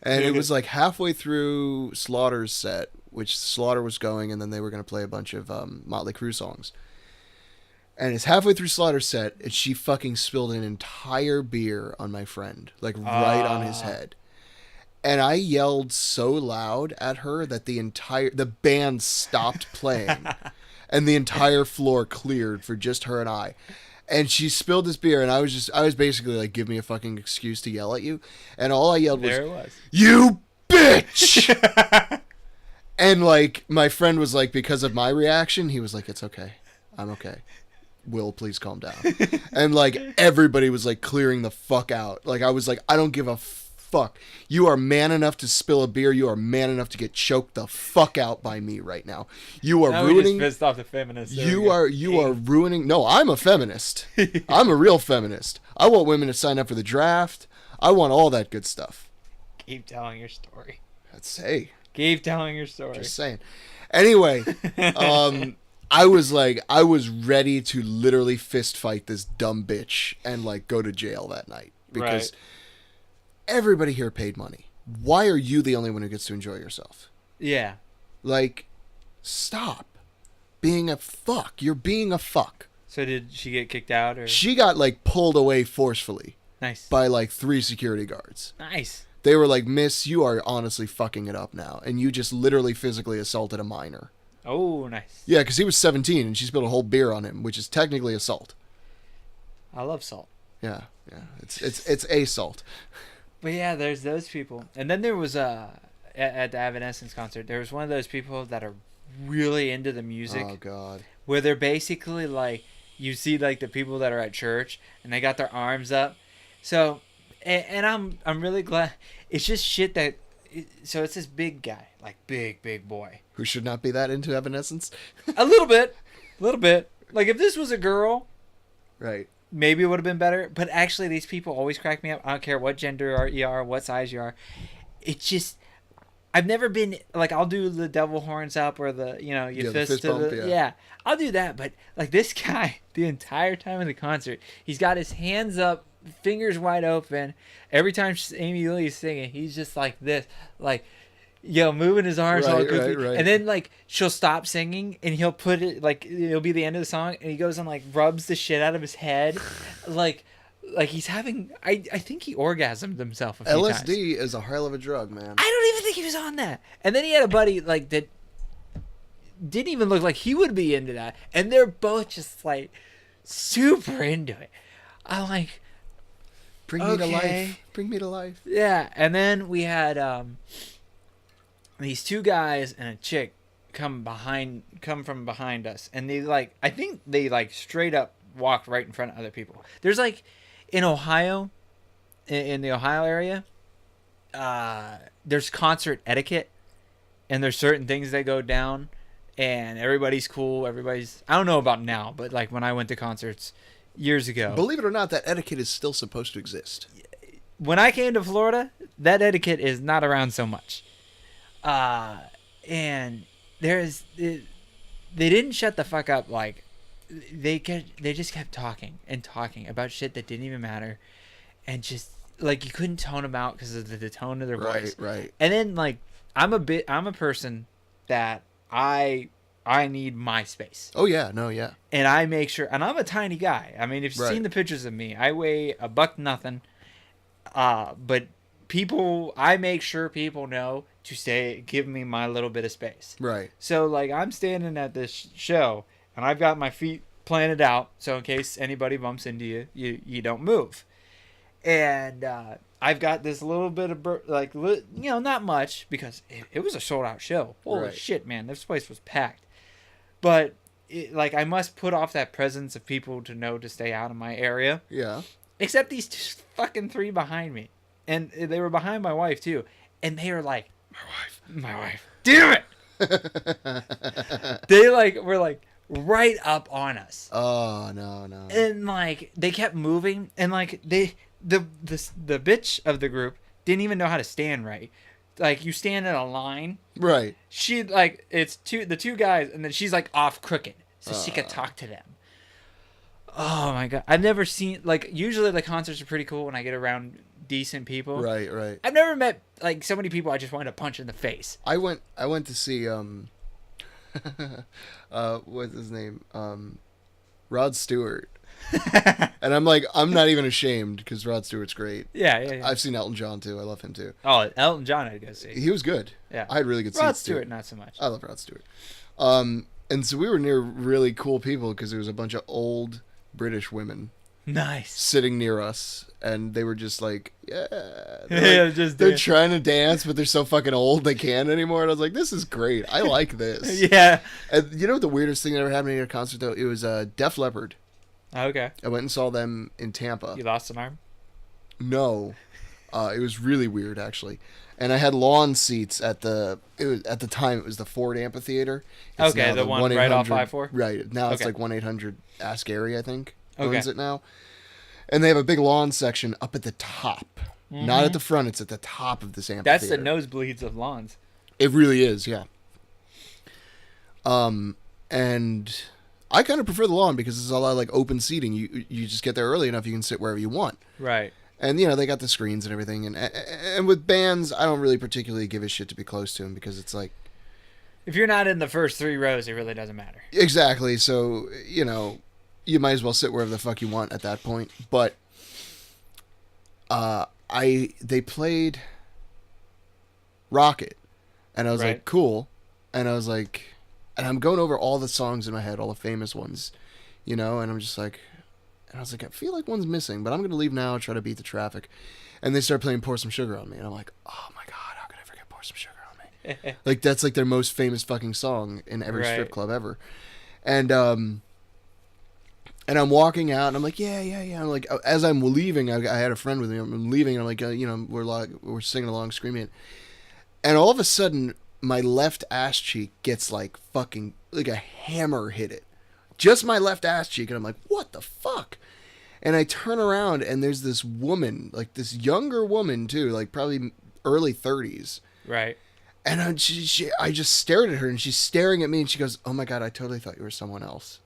And it was like halfway through Slaughter's set, which Slaughter was going, and then they were going to play a bunch of Motley Crue songs. And it's halfway through Slaughter's set, and she fucking spilled an entire beer on my friend, like right on his head. And I yelled so loud at her that the band stopped playing, and the entire floor cleared for just her and I. And she spilled this beer, and I was basically like, give me a fucking excuse to yell at you. And all I yelled was, you bitch! And like, my friend was like, because of my reaction, he was like, it's okay. I'm okay. Will, please calm down. And like, everybody was like clearing the fuck out. Like, I was like, I don't give a fuck. You are man enough to spill a beer. You are man enough to get choked the fuck out by me right now. You are ruining. We just pissed off the feminists. You are ruining. No, I'm a feminist. I'm a real feminist. I want women to sign up for the draft. I want all that good stuff. Keep telling your story. Keep telling your story. Just saying. Anyway, I was ready to literally fist fight this dumb bitch and like go to jail that night because everybody here paid money. Why are you the only one who gets to enjoy yourself? Yeah. Like, stop being a fuck. You're being a fuck. So did she get kicked out or? She got like pulled away forcefully. Nice. By like 3 security guards. Nice. They were like, miss, you are honestly fucking it up now. And you just literally physically assaulted a minor. Oh, nice. Yeah, because he was 17 and she spilled a whole beer on him, which is technically assault. I love salt. Yeah. It's assault. But yeah, there's those people. And then there was at the Evanescence concert, there was one of those people that are really into the music. Oh, God. Where they're basically like, you see like the people that are at church and they got their arms up. So, and I'm really glad. It's just shit that, so it's this big guy, like big boy. Who should not be that into Evanescence? A little bit. Like if this was a girl. Right. Maybe it would have been better. But actually, these people always crack me up. I don't care what gender you are, what size you are. It's just, I've never been, like, I'll do the devil horns up or the, you fist to bump, the, yeah. I'll do that. But, like, this guy, the entire time of the concert, he's got his hands up, fingers wide open. Every time Amy Lee is singing, he's just like this, like, moving his arms all goofy. Right. And then, like, she'll stop singing, and he'll put it, like, it'll be the end of the song, and he goes and, like, rubs the shit out of his head. like he's having, I think he orgasmed himself a few times. LSD is a hell of a drug, man. I don't even think he was on that. And then he had a buddy, like, that didn't even look like he would be into that. And they're both just, like, super into it. I'm like, Bring me to life. Bring me to life. Yeah. And then we had, these two guys and a chick come from behind us, and they like, I think they like straight up walked right in front of other people. There's like in Ohio, in the Ohio area, there's concert etiquette, and there's certain things that go down, and everybody's cool. Everybody's, I don't know about now, but like when I went to concerts years ago, believe it or not, that etiquette is still supposed to exist. When I came to Florida, that etiquette is not around so much. And they didn't shut the fuck up. Like they just kept talking and talking about shit that didn't even matter, and just like you couldn't tone them out because of the tone of their voice. Right. And then like I'm a person that I need my space. Oh yeah, no, yeah. And I make sure, and I'm a tiny guy. I mean, if you've seen the pictures of me, I weigh a buck nothing. But I make sure people know to give me my little bit of space. Right. So like I'm standing at this show and I've got my feet planted out, so in case anybody bumps into you don't move. And I've got this little bit of not much, because it was a sold out show. Holy shit, man, this place was packed. But I must put off that presence of people to know to stay out of my area. Yeah. Except these fucking three behind me. And they were behind my wife, too. And they were like, my wife. Damn it! They were right up on us. Oh, no. And they kept moving. And the bitch of the group didn't even know how to stand right. Like, you stand in a line. Right. She, it's the two guys, and then she's off crooked. So she could talk to them. Oh my god! I've never seen usually the concerts are pretty cool when I get around decent people. Right. I've never met so many people I just wanted to punch in the face. I went to see what's his name? Rod Stewart. And I'm not even ashamed because Rod Stewart's great. Yeah. I've seen Elton John too. I love him too. Oh, Elton John I'd go see. He was good. Yeah. I had really good seats. Rod Stewart, not so much. I love Rod Stewart. And so we were near really cool people because there was a bunch of old British women. Nice. Sitting near us, and they were just they're trying to dance, but they're so fucking old they can't anymore. And I was like, this is great. I like this. Yeah. And you know what the weirdest thing that ever happened at a concert though? It was Def Leppard. Okay. I went and saw them in Tampa. You lost an arm? No. It was really weird actually. And I had lawn seats at the time it was the Ford Amphitheater. It's okay, the one right off I-4? Right. Now it's 1-800-ASK-ARRY, I think. Okay. Owns it now. And they have a big lawn section up at the top. Mm-hmm. Not at the front, it's at the top of this amphitheater. That's the nosebleeds of lawns. It really is, yeah. And I kind of prefer the lawn because it's a lot of open seating. You just get there early enough, you can sit wherever you want. Right. And they got the screens and everything. And with bands, I don't really particularly give a shit to be close to them because it's if you're not in the first 3 rows, it really doesn't matter. Exactly. So, you might as well sit wherever the fuck you want at that point. But they played Rocket, and I was like, cool. And I was like, and I'm going over all the songs in my head, all the famous ones, and I'm just like, and I was like, I feel like one's missing, but I'm gonna leave now, try to beat the traffic. And they start playing Pour Some Sugar on Me, and I'm like, oh my god, how could I forget Pour Some Sugar on Me? That's their most famous fucking song in every strip club ever. And I'm walking out, and I'm like, yeah. I'm like, as I'm leaving, I had a friend with me. I'm leaving, and I'm like, we're singing along, screaming it. And all of a sudden, my left ass cheek gets fucking, a hammer hit it. Just my left ass cheek, and I'm like, what the fuck? And I turn around, and there's this woman, this younger woman, too, probably early 30s. Right. And I just stared at her, and she's staring at me, and she goes, oh my god, I totally thought you were someone else.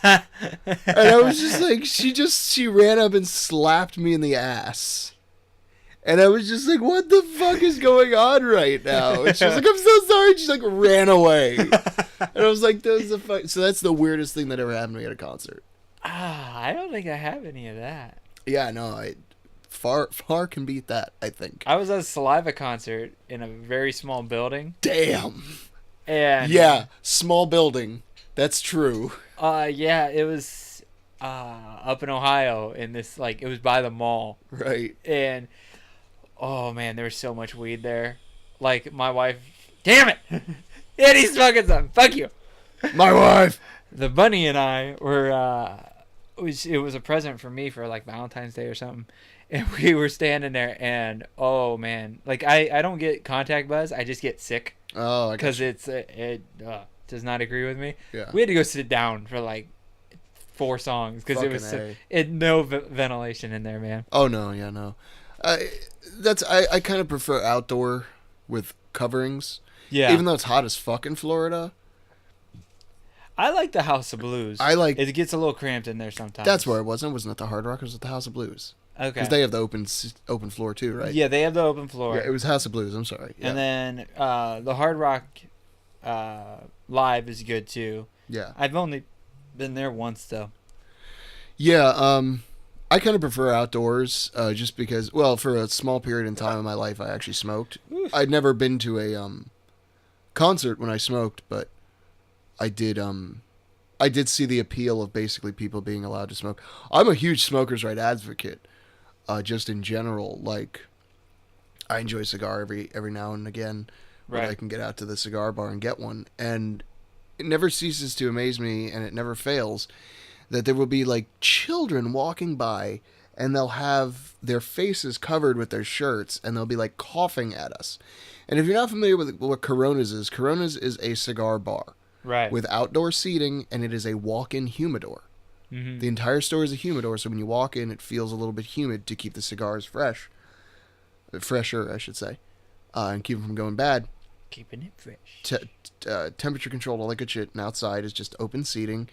And I was just she ran up and slapped me in the ass. And I was just like, what the fuck is going on right now? And she was like, I'm so sorry. And she ran away. And I was like, that was the fuck. So that's the weirdest thing that ever happened to me at a concert. I don't think I have any of that. Yeah, no, far can beat that, I think. I was at a Saliva concert in a very small building. Damn. And yeah, small building. That's true. Yeah, it was up in Ohio in this it was by the mall. Right. And oh man, there was so much weed there. My wife, damn it. And he's smoking some. Fuck you. My wife. The bunny and I were, it was a present for me for like Valentine's Day or something. And we were standing there and, oh man, like I don't get contact buzz. I just get sick. Oh, I because it does not agree with me. Yeah. We had to go sit down for like 4 songs because it was no ventilation in there, man. Oh no, yeah, no. I kind of prefer outdoor with coverings. Yeah. Even though it's hot as fuck in Florida. I like the House of Blues. It gets a little cramped in there sometimes. That's where it wasn't. It wasn't at the Hard Rock. It was at the House of Blues. Okay. Because they have the open floor too, right? Yeah, they have the open floor. Yeah, it was House of Blues. I'm sorry. Yeah. And then the Hard Rock Live is good too. Yeah. I've only been there once though. Yeah. I kind of prefer outdoors, just because. Well, for a small period in time in my life, I actually smoked. Oof. I'd never been to a concert when I smoked, but I did see the appeal of basically people being allowed to smoke. I'm a huge smokers' right advocate, just in general. Like, I enjoy a cigar every now and again when I can get out to the cigar bar and get one. And it never ceases to amaze me, and it never fails, that there will be like children walking by and they'll have their faces covered with their shirts and they'll be like coughing at us. And if you're not familiar with what Coronas is a cigar bar. Right. With outdoor seating, and it is a walk-in humidor. Mm-hmm. The entire store is a humidor, so when you walk in, it feels a little bit humid to keep the cigars fresher, I should say, and keep them from going bad. Keeping it fresh. Temperature controlled, all that good shit, and outside is just open seating.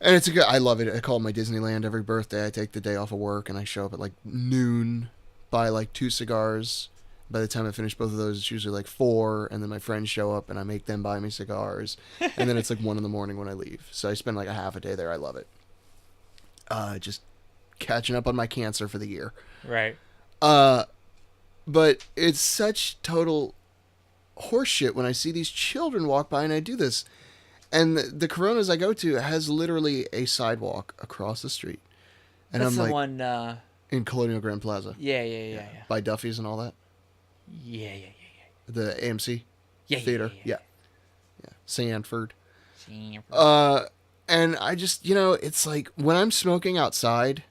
And I love it. I call it my Disneyland. Every birthday, I take the day off of work, and I show up at like noon, buy like 2 cigars. By the time I finish both of those, it's usually like 4, and then my friends show up, and I make them buy me cigars, and then it's like 1 a.m. when I leave. So I spend like a half a day there. I love it. Just catching up on my cancer for the year. Right. But it's such total horseshit when I see these children walk by, and I do this. And the Coronas I go to has literally a sidewalk across the street. And That's I'm the like, one in Colonial Grand Plaza. Yeah. By Duffy's and all that. Yeah. The AMC theater. Yeah. Sanford. And I just, it's like when I'm smoking outside,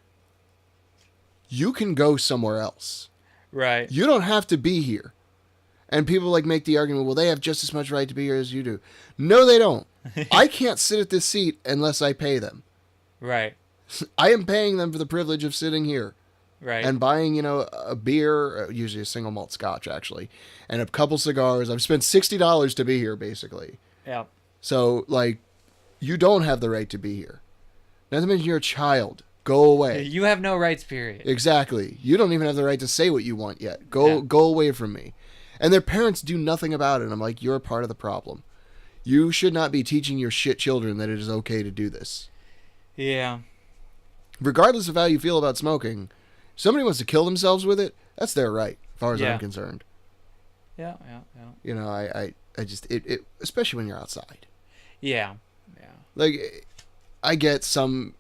you can go somewhere else. Right. You don't have to be here. And people like make the argument, well, they have just as much right to be here as you do. No, they don't. I can't sit at this seat unless I pay them. Right. I am paying them for the privilege of sitting here. Right. And buying, a beer, usually a single malt scotch, actually, and a couple cigars. I've spent $60 to be here, basically. Yeah. So, like, you don't have the right to be here. Not to mention you're a child. Go away. You have no rights, period. Exactly. You don't even have the right to say what you want yet. Go away from me. And their parents do nothing about it. I'm like, you're a part of the problem. You should not be teaching your shit children that it is okay to do this. Yeah. Regardless of how you feel about smoking, if somebody wants to kill themselves with it, that's their right, as far as I'm concerned. Yeah. I just, it especially when you're outside. Yeah. Like, I get some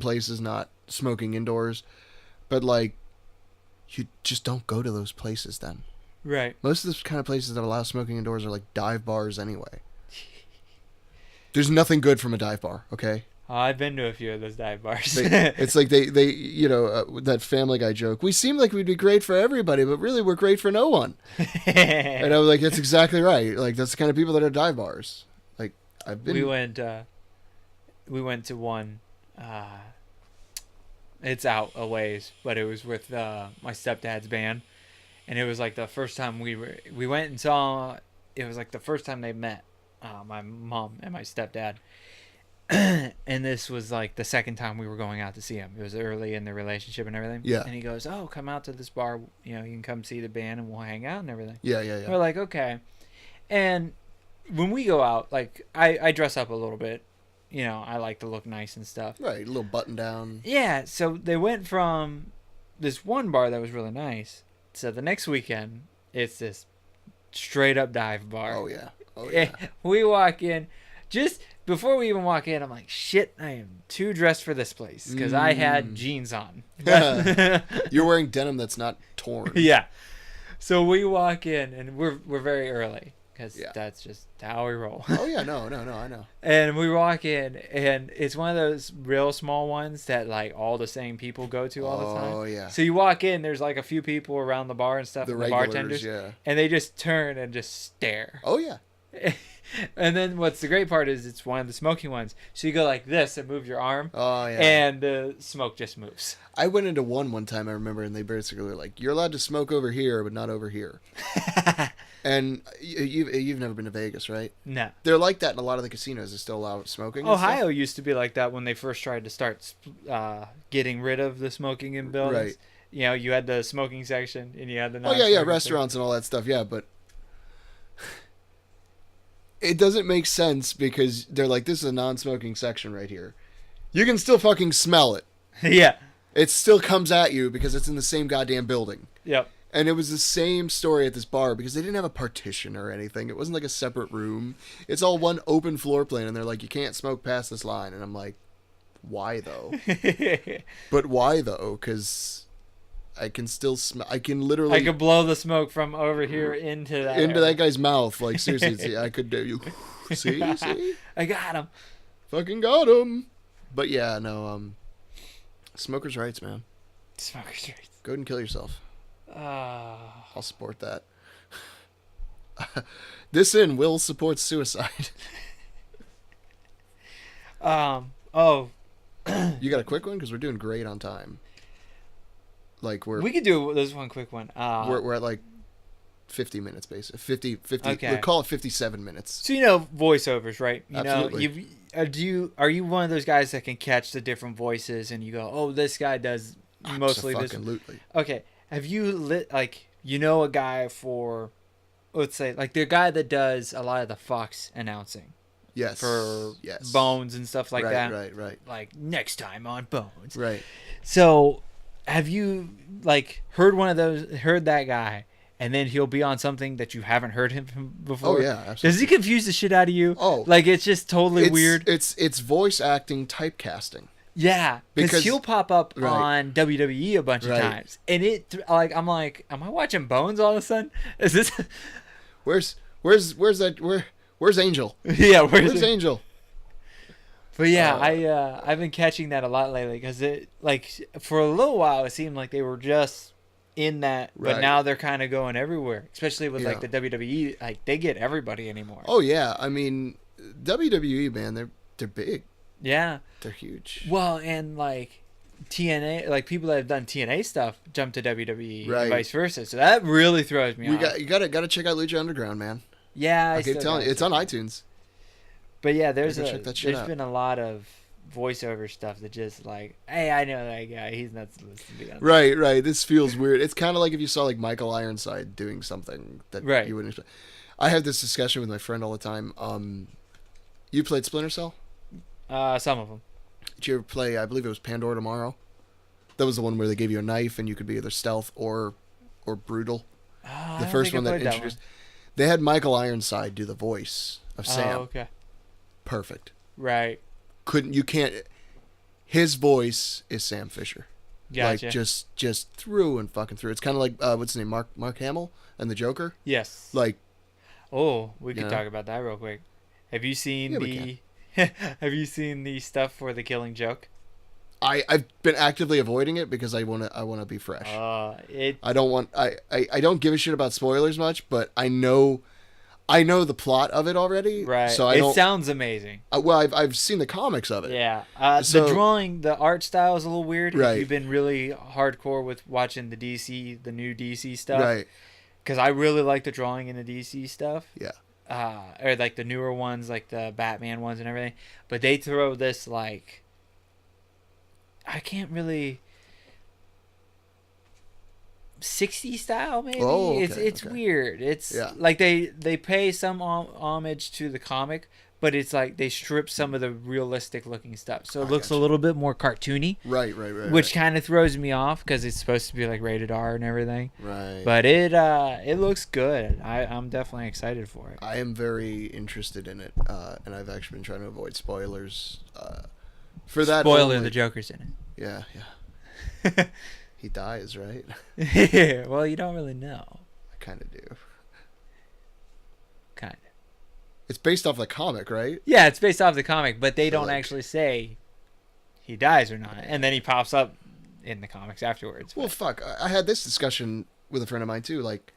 places not smoking indoors, but, like, you just don't go to those places then. Right. Most of the kind of places that allow smoking indoors are, like, dive bars anyway. There's nothing good from a dive bar, okay? I've been to a few of those dive bars. It's like they that Family Guy joke. We seem like we'd be great for everybody, but really we're great for no one. And I was like, that's exactly right. Like, that's the kind of people that are dive bars. Like, I've been. We went to one. It's out a ways, but it was with my stepdad's band, and it was like the first time we went and saw. It was like the first time they met, my mom and my stepdad. And this was like the second time we were going out to see him. It was early in the relationship and everything. Yeah. And he goes, "Oh, come out to this bar. You can come see the band and we'll hang out and everything." Yeah. We're like, okay. And when we go out, like I dress up a little bit. I like to look nice and stuff. Right, a little button down. Yeah. So they went from this one bar that was really nice. So the next weekend, it's this straight up dive bar. Oh yeah. We walk in. Just before we even walk in, I'm like, shit, I am too dressed for this place because I had jeans on. You're wearing denim that's not torn. Yeah. So we walk in, and we're very early because that's just how we roll. Oh yeah, no, I know. And we walk in, and it's one of those real small ones that like all the same people go to all the time. Oh yeah. So you walk in, there's like a few people around the bar and stuff, The and regulars, the bartenders, yeah. and they just turn and just stare. Oh yeah. And then what's the great part is it's one of the smoking ones. So you go like this and move your arm. Oh yeah. And the smoke just moves. I went into one time I remember, and they basically were like, "You're allowed to smoke over here, but not over here." And you've never been to Vegas, right? No. They're like that in a lot of the casinos. They still allow smoking. Ohio used to be like that when they first tried to start getting rid of the smoking in buildings. Right. You know, you had the smoking section and you had the restaurants and all that stuff. Yeah, but it doesn't make sense because they're like, this is a non-smoking section right here. You can still fucking smell it. Yeah. It still comes at you because it's in the same goddamn building. Yep. And it was the same story at this bar because they didn't have a partition or anything. It wasn't like a separate room. It's all one open floor plan, and they're like, you can't smoke past this line. And I'm like, why though? But why though? Because I can still smell. I can literally. I could blow the smoke from over here into that guy's mouth. Like seriously, see, I could do you. See, I got him. Fucking got him. But yeah, no. Smokers' rights, man. Smokers' rights. Go ahead and kill yourself. I'll support that. This will support suicide. Oh. You got a quick one? Because we're doing great on time. Like we could do this one quick one. We're at like 50 minutes, basically. 50. Okay. We'll call it 57 minutes. So you know voiceovers, right? You Absolutely. know, are you one of those guys that can catch the different voices and you go, oh, this guy does mostly this? Absolutely. Okay. Have you a guy for, let's say, like the guy that does a lot of the Fox announcing? Yes. For Bones and stuff like that. Right. Like next time on Bones. Right. So, have you heard that guy, and then he'll be on something that you haven't heard him from before? Oh yeah, absolutely. Does he confuse the shit out of you? Oh, it's just totally weird. It's voice acting typecasting. Yeah, because he'll pop up on WWE a bunch of times, and I'm like, am I watching Bones all of a sudden? Is this? Where's Angel? Yeah, where's Angel? But yeah, I've been catching that a lot lately because it for a little while it seemed like they were just in that, but now they're kind of going everywhere, especially with the WWE. Like they get everybody anymore. Oh yeah, I mean WWE, man, they're big. Yeah, they're huge. Well, and TNA, people that have done TNA stuff jump to WWE and vice versa. So that really throws me off. You gotta check out Lucha Underground, man. Yeah, I keep telling you, it's on iTunes. But yeah, there's been a lot of voiceover stuff that just hey, I know that guy. He's not supposed to be on. Right. This feels weird. It's kind of like if you saw Michael Ironside doing something that you wouldn't expect. I have this discussion with my friend all the time. You played Splinter Cell? Some of them. Did you ever play? I believe it was Pandora Tomorrow. That was the one where they gave you a knife and you could be either stealth or brutal. The first one that introduced. They had Michael Ironside do the voice of Sam. Oh, okay. Perfect. Right. His voice is Sam Fisher. Gotcha. Just through and fucking through. It's kind of like what's his name, Mark Hamill and the Joker. Yes. We could talk about that real quick. Have you seen Have you seen the stuff for The Killing Joke? I've been actively avoiding it because I wanna be fresh. I don't give a shit about spoilers much, but I know the plot of it already. Right. So it sounds amazing. I've seen the comics of it. Yeah. The art style is a little weird. Right. If you've been really hardcore with watching the new DC stuff. Right. Because I really like the drawing in the DC stuff. Yeah. Or the newer ones, like the Batman ones and everything. But they throw this I can't really 60s style maybe. Oh, okay, it's okay. Weird. It's they pay some homage to the comic, but it's they strip some of the realistic looking stuff, so it looks a little bit more cartoony. Right. Which kind of throws me off because it's supposed to be rated R and everything. Right. But it looks good. I'm definitely excited for it. I am very interested in it, and I've actually been trying to avoid spoilers. For that Spoiler: the Joker's in it. Yeah. He dies, right? Yeah. Well, you don't really know. I kind of do. Kind It's based off the comic, right? Yeah, it's based off the comic, but they don't actually say he dies or not. And then he pops up in the comics afterwards. Well, fuck. I had this discussion with a friend of mine, too. Like,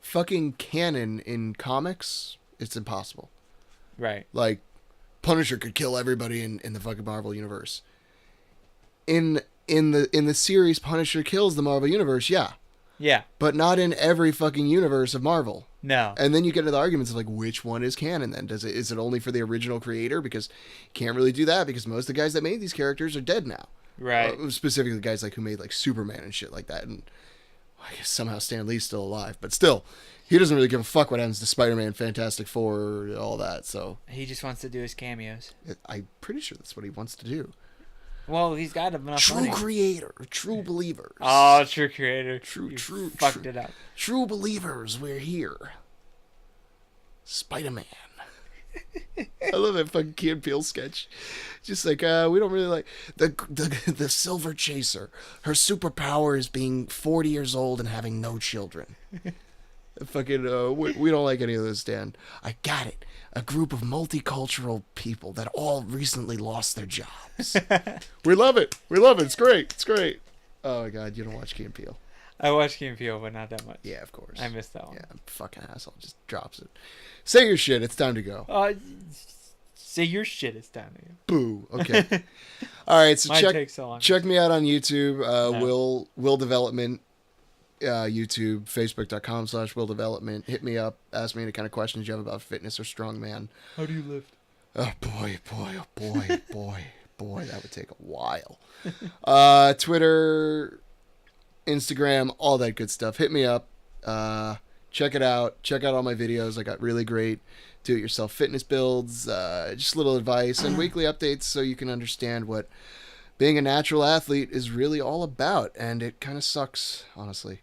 fucking canon in comics, it's impossible. Right. Like, Punisher could kill everybody in the fucking Marvel universe. In the series Punisher kills the Marvel universe, yeah. Yeah. But not in every fucking universe of Marvel. No. And then you get into the arguments of like, which one is canon then? Is it only for the original creator? Because you can't really do that because most of the guys that made these characters are dead now. Right. Specifically guys like who made like Superman and shit like that. And I guess somehow Stan Lee's still alive. But still, he doesn't really give a fuck what happens to Spider-Man, Fantastic Four, all that. So he just wants to do his cameos. I'm pretty sure that's what he wants to do. Well, he's got enough money. True creator, true believers. Oh, true creator. True, fucked it up. True believers, we're here. Spider-Man. I love that fucking Key and Peele sketch. Just like, we don't really like the Silver Chaser. Her superpower is being 40 years old and having no children. Fucking, we don't like any of those, Dan. I got it. A group of multicultural people that all recently lost their jobs. We love it. We love it. It's great. It's great. Oh my God, you don't watch Key and Peele. I watched Key and Peele, but not that much. Yeah, of course. I missed that one. Yeah, fucking asshole. Just drops it. Say your shit. It's time to go. Say your shit. It's time to go. Boo. Okay. All right. So check me out on YouTube. Will Development. YouTube, Facebook.com/Will Development. Hit me up. Ask me any kind of questions you have about fitness or strongman. How do you lift? Oh boy. That would take a while. Twitter, Instagram, all that good stuff. Hit me up. Check it out. Check out all my videos. I got really great do-it-yourself fitness builds, just little advice and weekly updates so you can understand what being a natural athlete is really all about. And it kind of sucks, honestly.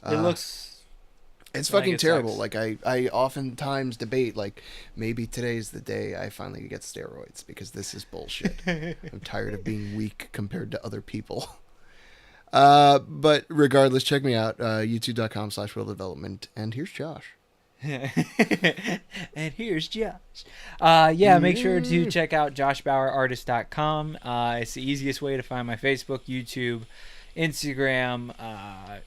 It's fucking terrible. Sucks. Like I oftentimes debate like maybe today's the day I finally get steroids because this is bullshit. I'm tired of being weak compared to other people. But regardless, check me out, youtube.com/Will Development. And here's Josh. And here's Josh. Make sure to check out joshbauerartist.com. It's the easiest way to find my Facebook, YouTube, Instagram,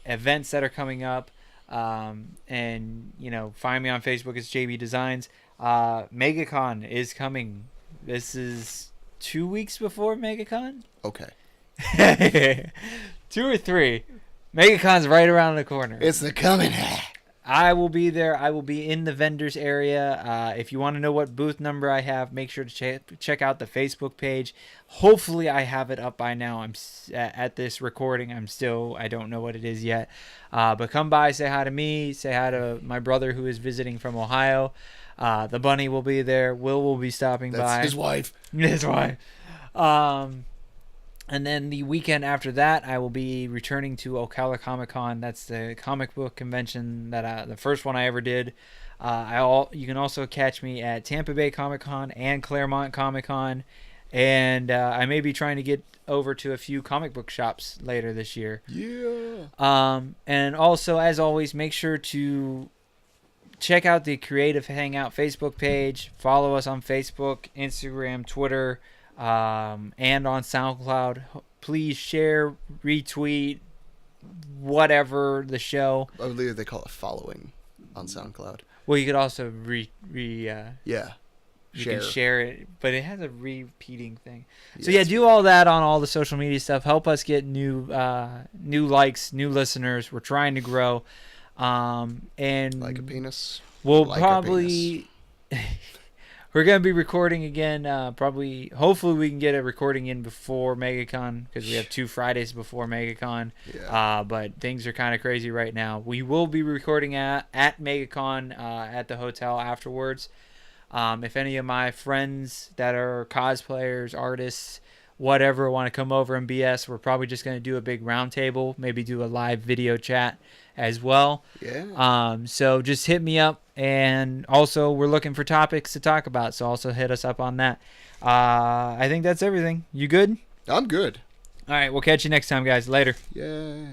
events that are coming up. And find me on Facebook as JB Designs. MegaCon is coming. This is 2 weeks before MegaCon. Okay. 2 or 3. MegaCon's right around the corner. It's the coming. I will be there. I will be in the vendors area. If you want to know what booth number I have, make sure to check out the Facebook page. Hopefully I have it up by now. I'm at this recording. I don't know what it is yet. But come by, say hi to me, say hi to my brother who is visiting from Ohio. The bunny will be there. Will be stopping by. That's his wife. His wife. And then the weekend after that, I will be returning to Ocala Comic Con. That's the comic book convention the first one I ever did. You can also catch me at Tampa Bay Comic Con and Claremont Comic Con, and I may be trying to get over to a few comic book shops later this year. Yeah. And also, as always, make sure to check out the Creative Hangout Facebook page. Follow us on Facebook, Instagram, Twitter. And on SoundCloud. Please share, retweet, whatever the show. I believe they call it following on SoundCloud. Well, you could also yeah. You can share it, but it has a repeating thing. So do all that on all the social media stuff. Help us get new likes, new listeners. We're trying to grow. And like a penis. We'll probably. We're going to be recording again, hopefully we can get a recording in before MegaCon, because we have 2 Fridays before MegaCon. Yeah. But things are kind of crazy right now. We will be recording at MegaCon at the hotel afterwards. If any of my friends that are cosplayers, artists, whatever, want to come over and BS, we're probably just going to do a big round table, maybe do a live video chat as well. Yeah. So just hit me up. And also, we're looking for topics to talk about, so also hit us up on that. I think that's everything. You good? I'm good. All right, we'll catch you next time, guys. Later. Yeah.